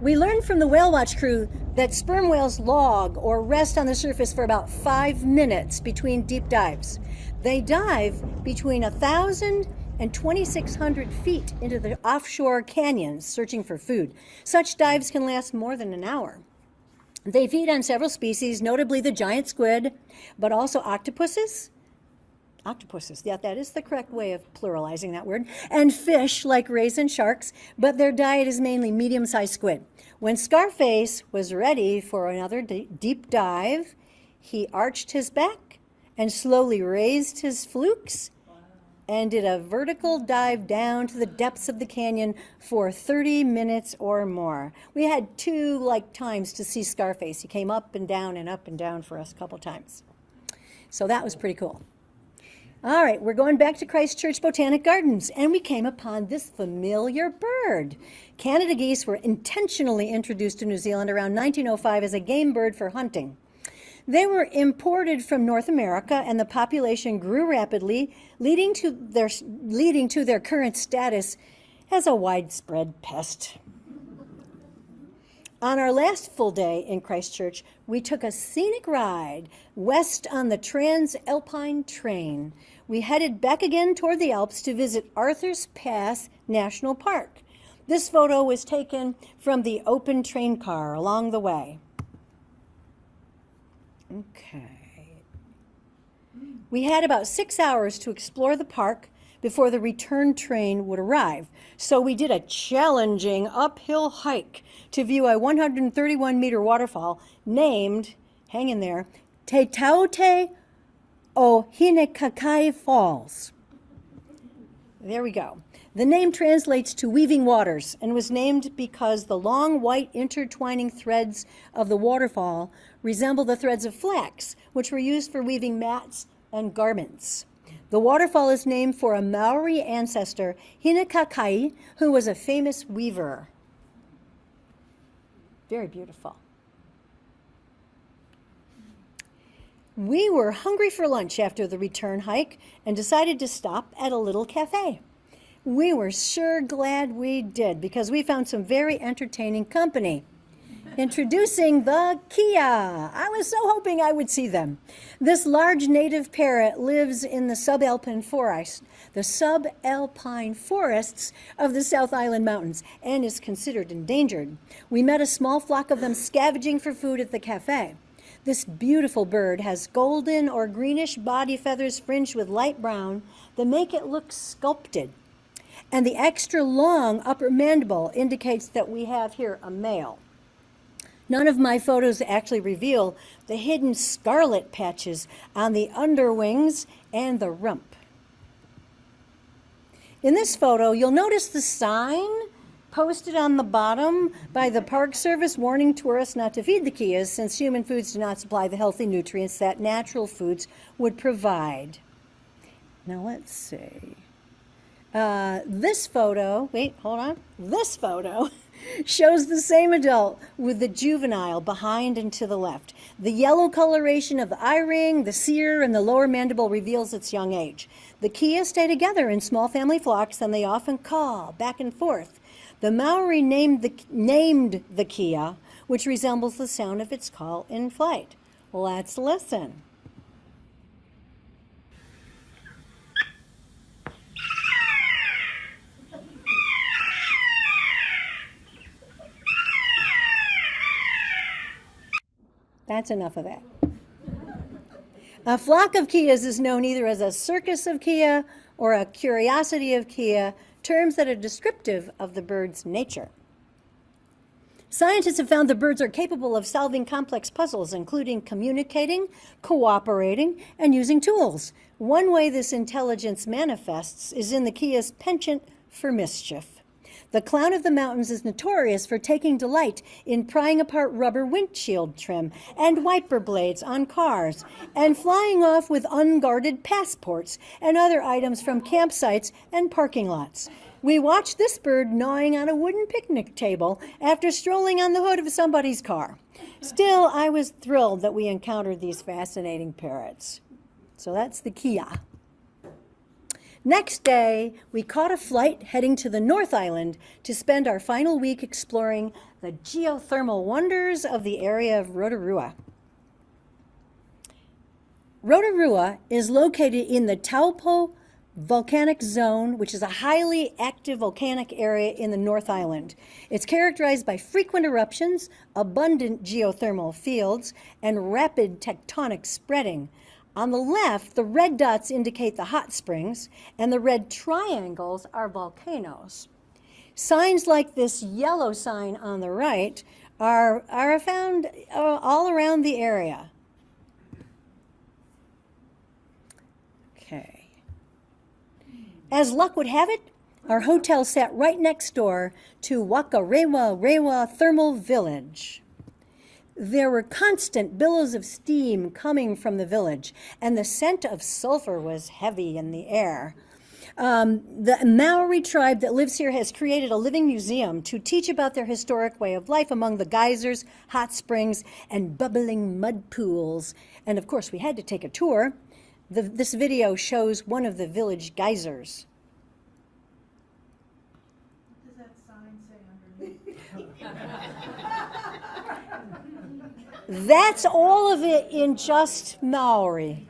We learned from the Whale Watch crew that sperm whales log or rest on the surface for about 5 minutes between deep dives. They dive between 1,000 and 2,600 feet into the offshore canyons searching for food. Such dives can last more than an hour. They feed on several species, notably the giant squid, but also octopuses, yeah, that is the correct way of pluralizing that word, and fish like rays and sharks, but their diet is mainly medium-sized squid. When Scarface was ready for another deep dive, he arched his back and slowly raised his flukes and did a vertical dive down to the depths of the canyon for 30 minutes or more. We had 2 times to see Scarface. He came up and down for us a couple times. So that was pretty cool. All right, we're going back to Christchurch Botanic Gardens, and we came upon this familiar bird. Canada geese were intentionally introduced to New Zealand around 1905 as a game bird for hunting. They were imported from North America, and the population grew rapidly, leading to their current status as a widespread pest. On our last full day in Christchurch, we took a scenic ride west on the Trans-Alpine train. We headed back again toward the Alps to visit Arthur's Pass National Park. This photo was taken from the open train car along the way. Okay. We had about 6 hours to explore the park before the return train would arrive. So we did a challenging uphill hike to view a 131-meter waterfall named, hang in there, Te Taute o Hinekakai Falls. There we go. The name translates to weaving waters and was named because the long white intertwining threads of the waterfall resemble the threads of flax, which were used for weaving mats and garments. The waterfall is named for a Maori ancestor, Hinekakai, who was a famous weaver. Very beautiful. We were hungry for lunch after the return hike and decided to stop at a little cafe. We were sure glad we did because we found some very entertaining company. Introducing the Keas. I was so hoping I would see them. This large native parrot lives in the subalpine forests of the South Island Mountains and is considered endangered. We met a small flock of them scavenging for food at the cafe. This beautiful bird has golden or greenish body feathers fringed with light brown that make it look sculpted. And the extra long upper mandible indicates that we have here a male. None of my photos actually reveal the hidden scarlet patches on the underwings and the rump. In this photo, you'll notice the sign posted on the bottom by the Park Service warning tourists not to feed the Keas since human foods do not supply the healthy nutrients that natural foods would provide. Now let's see. This photo shows the same adult with the juvenile behind and to the left. The yellow coloration of the eye ring, the cere, and the lower mandible reveals its young age. The Keas stay together in small family flocks, and they often call back and forth. The Maori named the Kea, which resembles the sound of its call in flight. Let's listen. That's enough of that. A flock of Keas is known either as a circus of Kea or a curiosity of Kea, terms that are descriptive of the bird's nature. Scientists have found the birds are capable of solving complex puzzles, including communicating, cooperating, and using tools. One way this intelligence manifests is in the Kea's penchant for mischief. The clown of the mountains is notorious for taking delight in prying apart rubber windshield trim and wiper blades on cars and flying off with unguarded passports and other items from campsites and parking lots. We watched this bird gnawing on a wooden picnic table after strolling on the hood of somebody's car. Still, I was thrilled that we encountered these fascinating parrots. So that's the Kea. Next day, we caught a flight heading to the North Island to spend our final week exploring the geothermal wonders of the area of Rotorua. Rotorua is located in the Taupo volcanic zone, which is a highly active volcanic area in the North Island. It's characterized by frequent eruptions, abundant geothermal fields, and rapid tectonic spreading. On the left, the red dots indicate the hot springs, and the red triangles are volcanoes. Signs like this yellow sign on the right are found all around the area. Okay. As luck would have it, our hotel sat right next door to Wakarewa Thermal Village. There were constant billows of steam coming from the village, and the scent of sulfur was heavy in the air. The Maori tribe that lives here has created a living museum to teach about their historic way of life among the geysers, hot springs, and bubbling mud pools. And of course, we had to take a tour. This video shows one of the village geysers. What does that sign say underneath? That's all of it in just Maori.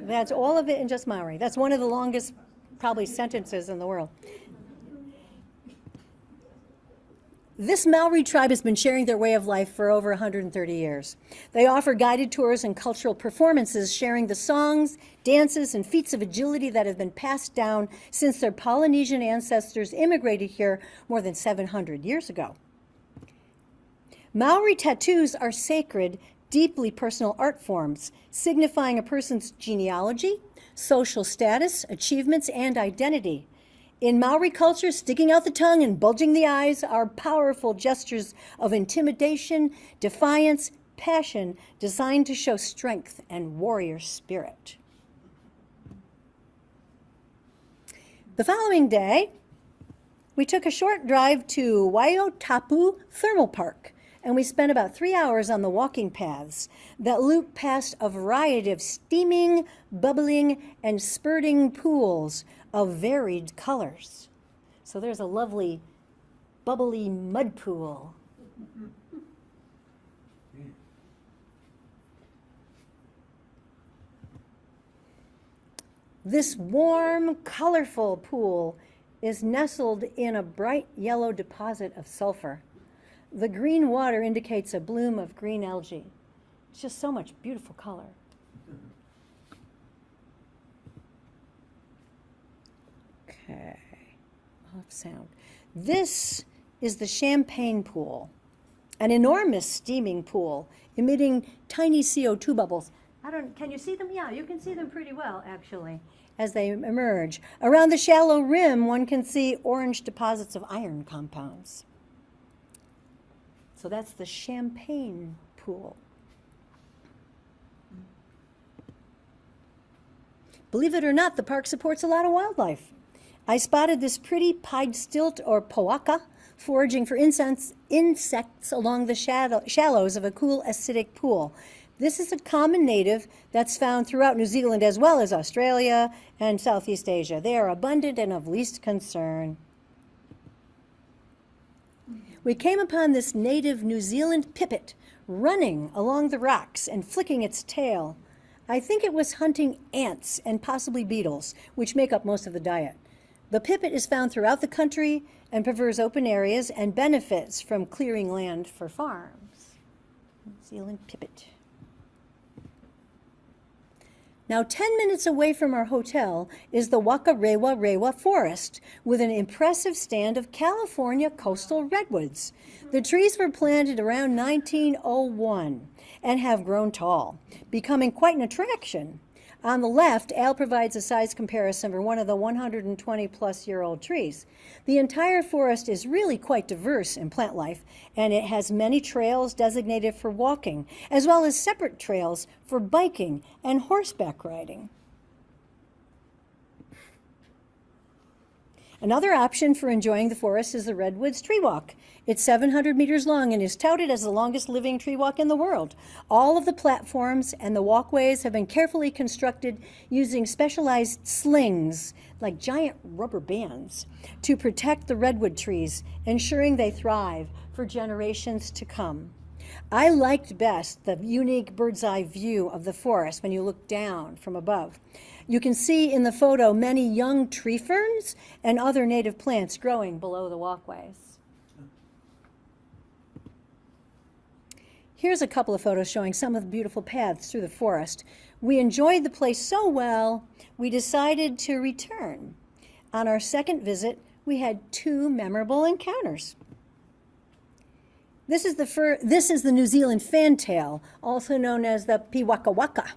That's all of it in just Maori. That's one of the longest, probably, sentences in the world. This Maori tribe has been sharing their way of life for over 130 years. They offer guided tours and cultural performances, sharing the songs, dances, and feats of agility that have been passed down since their Polynesian ancestors immigrated here more than 700 years ago. Maori tattoos are sacred, deeply personal art forms, signifying a person's genealogy, social status, achievements, and identity. In Maori culture, sticking out the tongue and bulging the eyes are powerful gestures of intimidation, defiance, passion, designed to show strength and warrior spirit. The following day, we took a short drive to Waiotapu Thermal Park, and we spent about 3 hours on the walking paths that loop past a variety of steaming, bubbling, and spurting pools of varied colors. So there's a lovely, bubbly mud pool. This warm, colorful pool is nestled in a bright yellow deposit of sulfur. The green water indicates a bloom of green algae. It's just so much beautiful color. Okay, off sound. This is the Champagne Pool, an enormous steaming pool emitting tiny CO2 bubbles. Can you see them? Yeah, you can see them pretty well, actually, as they emerge. Around the shallow rim, one can see orange deposits of iron compounds. So that's the Champagne Pool. Believe it or not, the park supports a lot of wildlife. I spotted this pretty pied stilt or poaka foraging for insects along the shallows of a cool, acidic pool. This is a common native that's found throughout New Zealand as well as Australia and Southeast Asia. They are abundant and of least concern. We came upon this native New Zealand pipit running along the rocks and flicking its tail. I think it was hunting ants and possibly beetles, which make up most of the diet. The pipit is found throughout the country and prefers open areas and benefits from clearing land for farms. New Zealand pipit. Now, 10 minutes away from our hotel is the Wakarewa Forest with an impressive stand of California coastal redwoods. The trees were planted around 1901 and have grown tall, becoming quite an attraction. On the left, Al provides a size comparison for one of the 120-plus-year-old trees. The entire forest is really quite diverse in plant life, and it has many trails designated for walking, as well as separate trails for biking and horseback riding. Another option for enjoying the forest is the Redwoods Tree Walk. It's 700 meters long and is touted as the longest living tree walk in the world. All of the platforms and the walkways have been carefully constructed using specialized slings, like giant rubber bands, to protect the redwood trees, ensuring they thrive for generations to come. I liked best the unique bird's eye view of the forest when you look down from above. You can see in the photo many young tree ferns and other native plants growing below the walkways. Here's a couple of photos showing some of the beautiful paths through the forest. We enjoyed the place so well, we decided to return. On our second visit, we had two memorable encounters. This is the New Zealand fantail, also known as the piwakawaka.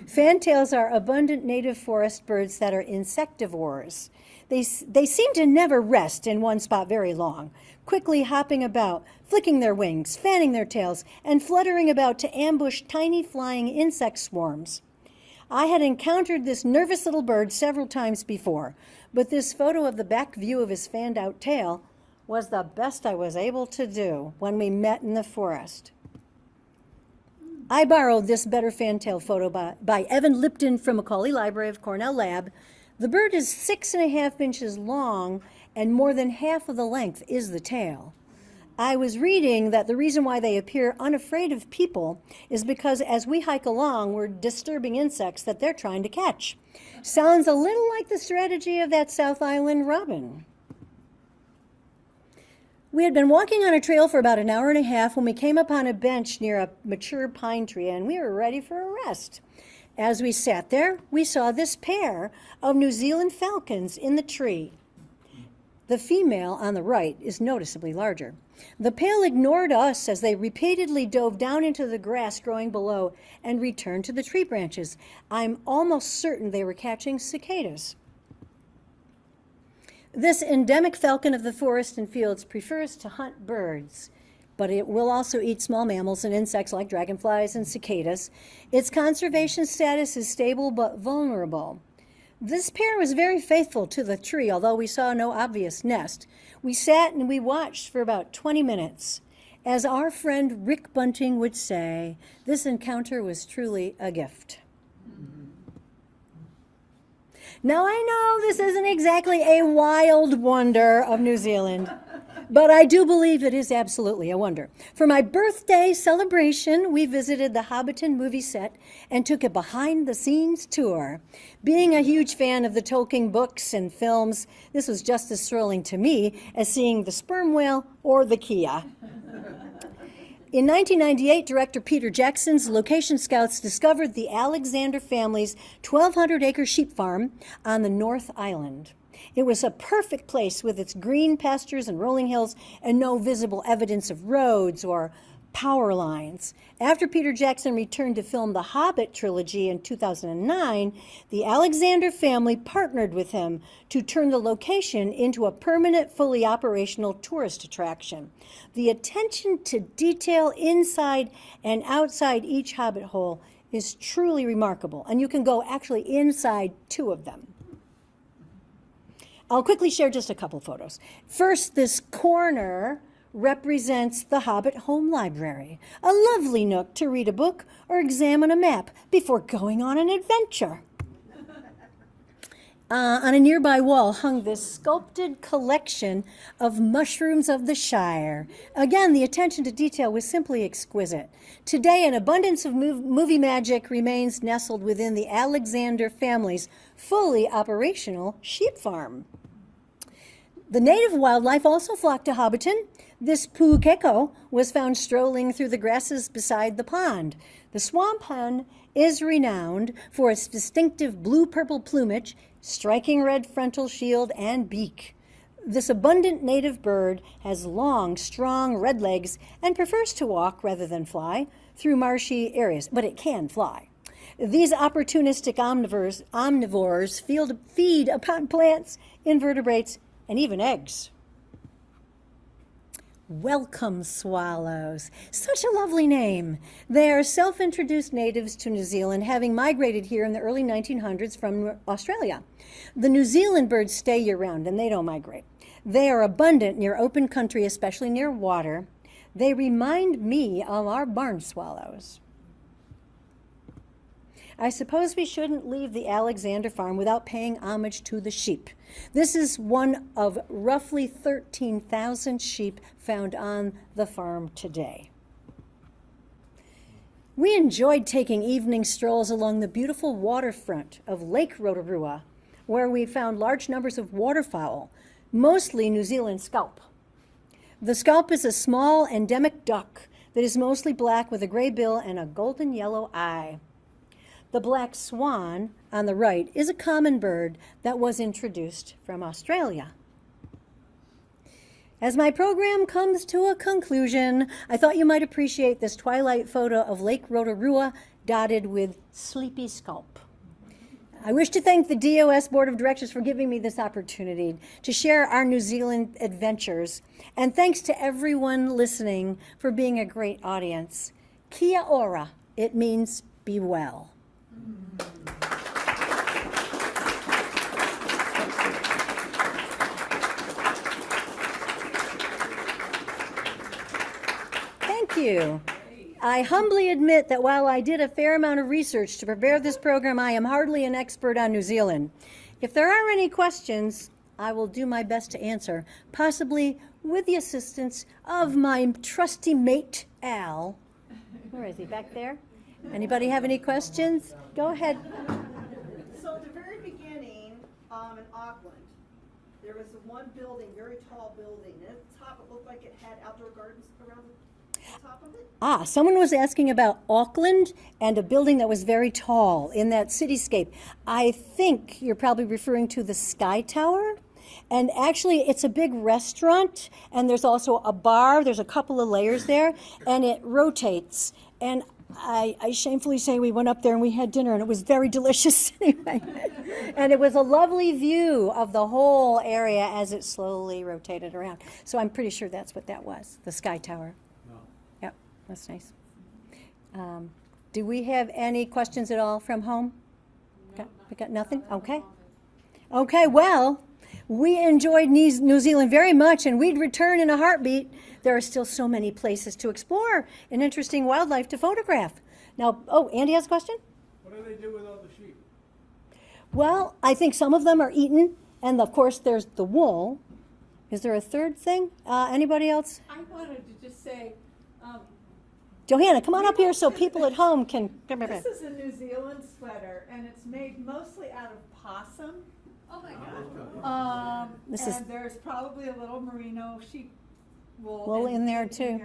Fantails are abundant native forest birds that are insectivores. They seem to never rest in one spot very long, quickly hopping about, flicking their wings, fanning their tails, and fluttering about to ambush tiny flying insect swarms. I had encountered this nervous little bird several times before, but this photo of the back view of his fanned out tail was the best I was able to do when we met in the forest. I borrowed this better fantail photo by Evan Lipton from Macaulay Library of Cornell Lab. The bird is 6.5 inches long, and more than half of the length is the tail. I was reading that the reason why they appear unafraid of people is because as we hike along, we're disturbing insects that they're trying to catch. Sounds a little like the strategy of that South Island robin. We had been walking on a trail for about an hour and a half when we came upon a bench near a mature pine tree, and we were ready for a rest. As we sat there, we saw this pair of New Zealand falcons in the tree. The female on the right is noticeably larger. The pale ignored us as they repeatedly dove down into the grass growing below and returned to the tree branches. I'm almost certain they were catching cicadas. This endemic falcon of the forest and fields prefers to hunt birds, but it will also eat small mammals and insects like dragonflies and cicadas. Its conservation status is stable but vulnerable. This pair was very faithful to the tree, although we saw no obvious nest. We sat and we watched for about 20 minutes. As our friend Rick Bunting would say, this encounter was truly a gift. Now, I know this isn't exactly a wild wonder of New Zealand, but I do believe it is absolutely a wonder. For my birthday celebration, we visited the Hobbit movie set and took a behind-the-scenes tour. Being a huge fan of the Tolkien books and films, this was just as thrilling to me as seeing the sperm whale or the Keas. In 1998, director Peter Jackson's location scouts discovered the Alexander family's 1,200-acre sheep farm on the North Island. It was a perfect place with its green pastures and rolling hills and no visible evidence of roads or power lines. After Peter Jackson returned to film the Hobbit trilogy in 2009, the Alexander family partnered with him to turn the location into a permanent, fully operational tourist attraction. The attention to detail inside and outside each Hobbit hole is truly remarkable, and you can go actually inside 2 of them. I'll quickly share just a couple photos. First, this corner represents the Hobbit Home Library, a lovely nook to read a book or examine a map before going on an adventure. On a nearby wall hung this sculpted collection of mushrooms of the Shire. Again, the attention to detail was simply exquisite. Today, an abundance of movie magic remains nestled within the Alexander family's fully operational sheep farm. The native wildlife also flocked to Hobbiton. This puukeko was found strolling through the grasses beside the pond. The swamp hen is renowned for its distinctive blue-purple plumage, striking red frontal shield, and beak. This abundant native bird has long, strong red legs and prefers to walk rather than fly through marshy areas, but it can fly. These opportunistic omnivores feed upon plants, invertebrates, and even eggs. Welcome swallows. Such a lovely name. They are self-introduced natives to New Zealand, having migrated here in the early 1900s from Australia. The New Zealand birds stay year-round and they don't migrate. They are abundant near open country, especially near water. They remind me of our barn swallows. I suppose we shouldn't leave the Alexander farm without paying homage to the sheep. This is one of roughly 13,000 sheep found on the farm today. We enjoyed taking evening strolls along the beautiful waterfront of Lake Rotorua, where we found large numbers of waterfowl, mostly New Zealand scaup. The scaup is a small endemic duck that is mostly black with a gray bill and a golden yellow eye. The black swan on the right is a common bird that was introduced from Australia. As my program comes to a conclusion, I thought you might appreciate this twilight photo of Lake Rotorua dotted with sleepy scaup. I wish to thank the DOS Board of Directors for giving me this opportunity to share our New Zealand adventures. And thanks to everyone listening for being a great audience. Kia ora, it means be well. Thank you. I humbly admit that while I did a fair amount of research to prepare this program, I am hardly an expert on New Zealand. If there are any questions, I will do my best to answer, possibly with the assistance of my trusty mate, Al. Where is he, back there? Anybody have any questions? Go ahead. So at the very beginning, in Auckland, there was one building, very tall building, and at the top it looked like it had outdoor gardens around the top of it. Someone was asking about Auckland and a building that was very tall in that cityscape. I think you're probably referring to the Sky Tower. And actually, it's a big restaurant, and there's also a bar. There's a couple of layers there, and it rotates. And I shamefully say we went up there and we had dinner, and it was very delicious anyway. And it was a lovely view of the whole area as it slowly rotated around. So I'm pretty sure that's what that was, the Sky Tower. No. Yep, that's nice. Do we have any questions at all from home? No, we got nothing? Okay. Okay, well, we enjoyed New Zealand very much, and we'd return in a heartbeat. There are still so many places to explore and interesting wildlife to photograph. Now, Andy has a question? What do they do with all the sheep? Well, I think some of them are eaten, and of course there's the wool. Is there a third thing? Anybody else? I wanted to just say, Johanna, come on up here so people at home can... this is a New Zealand sweater, and it's made mostly out of possum. Oh my God. And there's probably a little merino sheep wool in there too.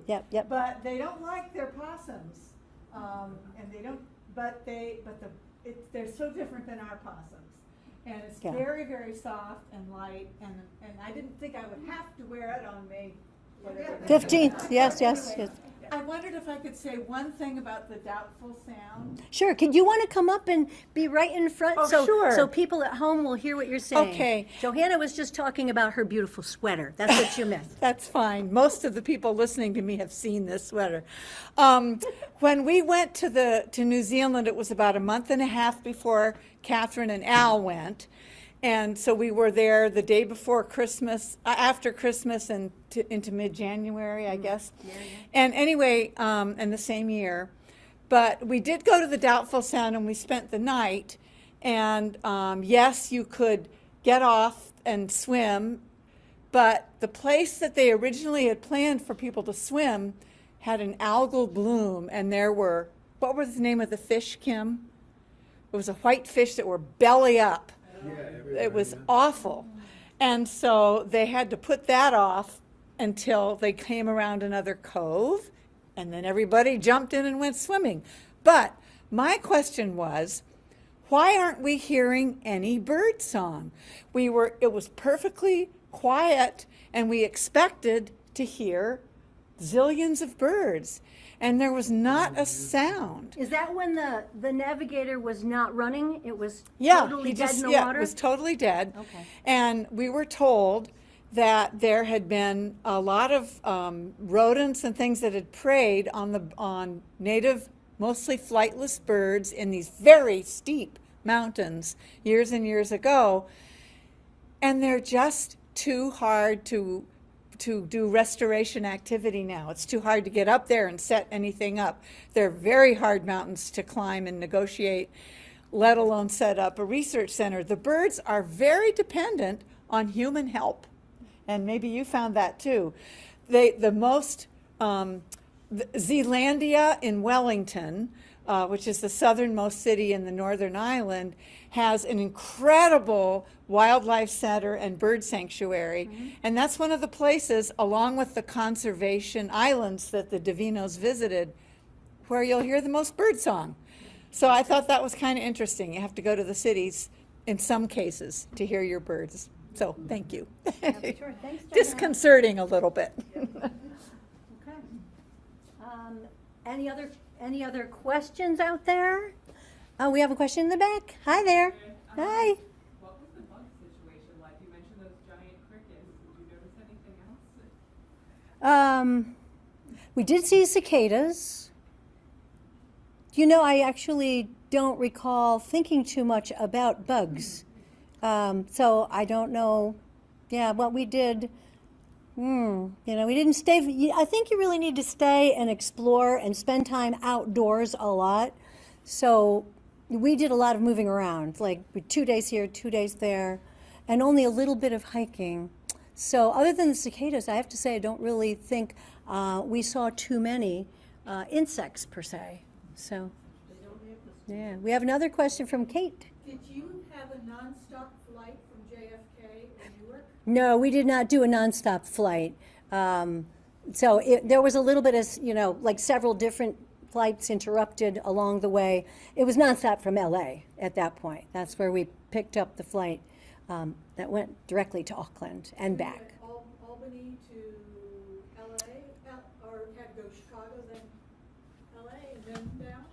Yep. But they don't like their possums, and they don't. They're so different than our possums, and it's very, very soft and light. And I didn't think I would have to wear it on May 15th. Yes. I wondered if I could say one thing about the doubtful sound. Sure. Could you want to come up and be right in front sure. so people at home will hear what you're saying? Okay. Johanna was just talking about her beautiful sweater. That's what you missed. That's fine. Most of the people listening to me have seen this sweater. When we went to New Zealand, it was about a month and a half before Kathryn and Al went. And so we were there the day before Christmas, after Christmas and into mid-January, I guess. And anyway, in the same year. But we did go to the Doubtful Sound and we spent the night. And yes, you could get off and swim, but the place that they originally had planned for people to swim had an algal bloom, and there were, what was the name of the fish, Kim? It was a white fish that were belly up. It was awful. And so they had to put that off until they came around another cove, and then everybody jumped in and went swimming. But my question was, why aren't we hearing any bird song? It was perfectly quiet, and we expected to hear zillions of birds, and there was not a sound. Is that when the navigator was not running? It was Yeah, totally dead in the it water? was totally dead. Okay. And we were told that there had been a lot of rodents and things that had preyed on native, mostly flightless birds in these very steep mountains years and years ago, and they're just too hard to do restoration activity now. It's too hard to get up there and set anything up. They're very hard mountains to climb and negotiate, let alone set up a research center. The birds are very dependent on human help, and maybe you found that too. Zealandia in Wellington, which is the southernmost city in the Northern Island, has an incredible wildlife center and bird sanctuary. And that's one of the places, along with the conservation islands that the Davinos visited, where you'll hear the most bird song. So I thought that was kind of interesting. You have to go to the cities in some cases to hear your birds. So thank you. Sure. Thanks, Diana. Disconcerting a little bit. Okay. Any other questions out there? Oh, we have a question in the back. Hi there. Hi. What was the bug situation like? You mentioned those giant crickets. Did you notice anything else? We did see cicadas. You know, I actually don't recall thinking too much about bugs. So I don't know. Yeah, what we did. You know, we didn't stay. I think you really need to stay and explore and spend time outdoors a lot. So we did a lot of moving around, like 2 days here, 2 days there, and only a little bit of hiking. So other than the cicadas, I have to say I don't really think we saw too many insects per se. So, yeah. We have another question from Kate. Did you have a nonstop flight from JFK in Newark? No, we did not do a nonstop flight. So there was a little bit of, you know, like several different flights interrupted along the way. It was nonstop from LA at that point. That's where we picked up the flight that went directly to Auckland and back. Albany to LA, or had to go Chicago, then LA, and then down?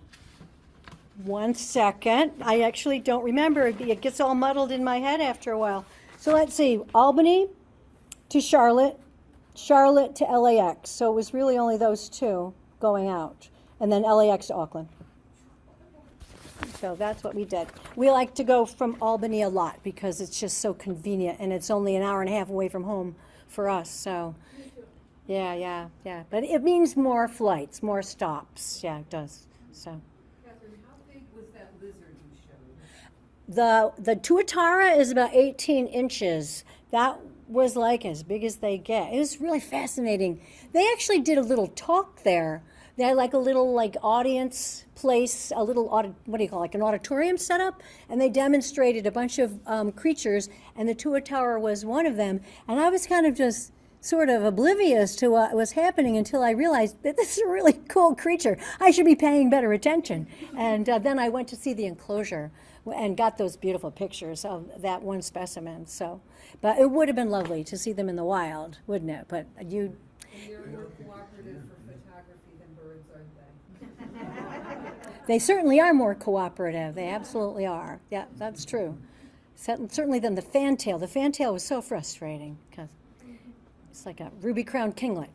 1 second. I actually don't remember. It gets all muddled in my head after a while. So let's see. Albany to Charlotte, Charlotte to LAX. So it was really only those two going out. And then LAX to Auckland. So that's what we did. We like to go from Albany a lot because it's just so convenient, and it's only an hour and a half away from home for us. So, yeah. But it means more flights, more stops. Yeah, it does. So. Kathryn, how big was that lizard you showed? The tuatara is about 18 inches. That was like as big as they get. It was really fascinating. They actually did a little talk there. They had like a little like audience place, a little what do you call it, like an auditorium set up, and they demonstrated a bunch of creatures, and the tuatara was one of them. And I was kind of just sort of oblivious to what was happening until I realized that this is a really cool creature. I should be paying better attention. And then I went to see the enclosure and got those beautiful pictures of that one specimen. So, but it would have been lovely to see them in the wild, wouldn't it? But you. They're more cooperative for photography than birds, aren't they? They certainly are more cooperative. They absolutely are. Yeah, that's true. Certainly than the fantail. The fantail was so frustrating because it's like a ruby crowned kinglet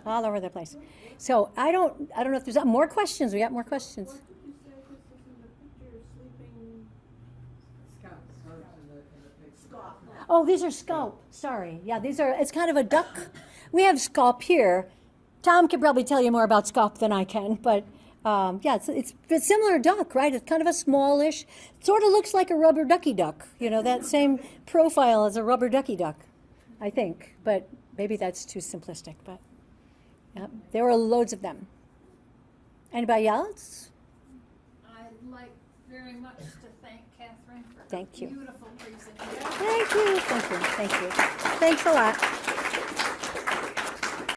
all over the place. So I don't know if there's more questions. We got more questions. What did you say this is in the picture, sleeping? Skunk. Oh, these are scaup. Sorry. Yeah, it's kind of a duck. We have scaup here. Tom can probably tell you more about scaup than I can, but yeah, it's a similar duck, right? It's kind of a smallish, sort of looks like a rubber ducky duck, that same profile as a rubber ducky duck, I think. But maybe that's too simplistic, but yeah, there are loads of them. Anybody else? I'd like very much to thank Kathryn for her Thank you. beautiful presentation. Thank you. Thanks a lot.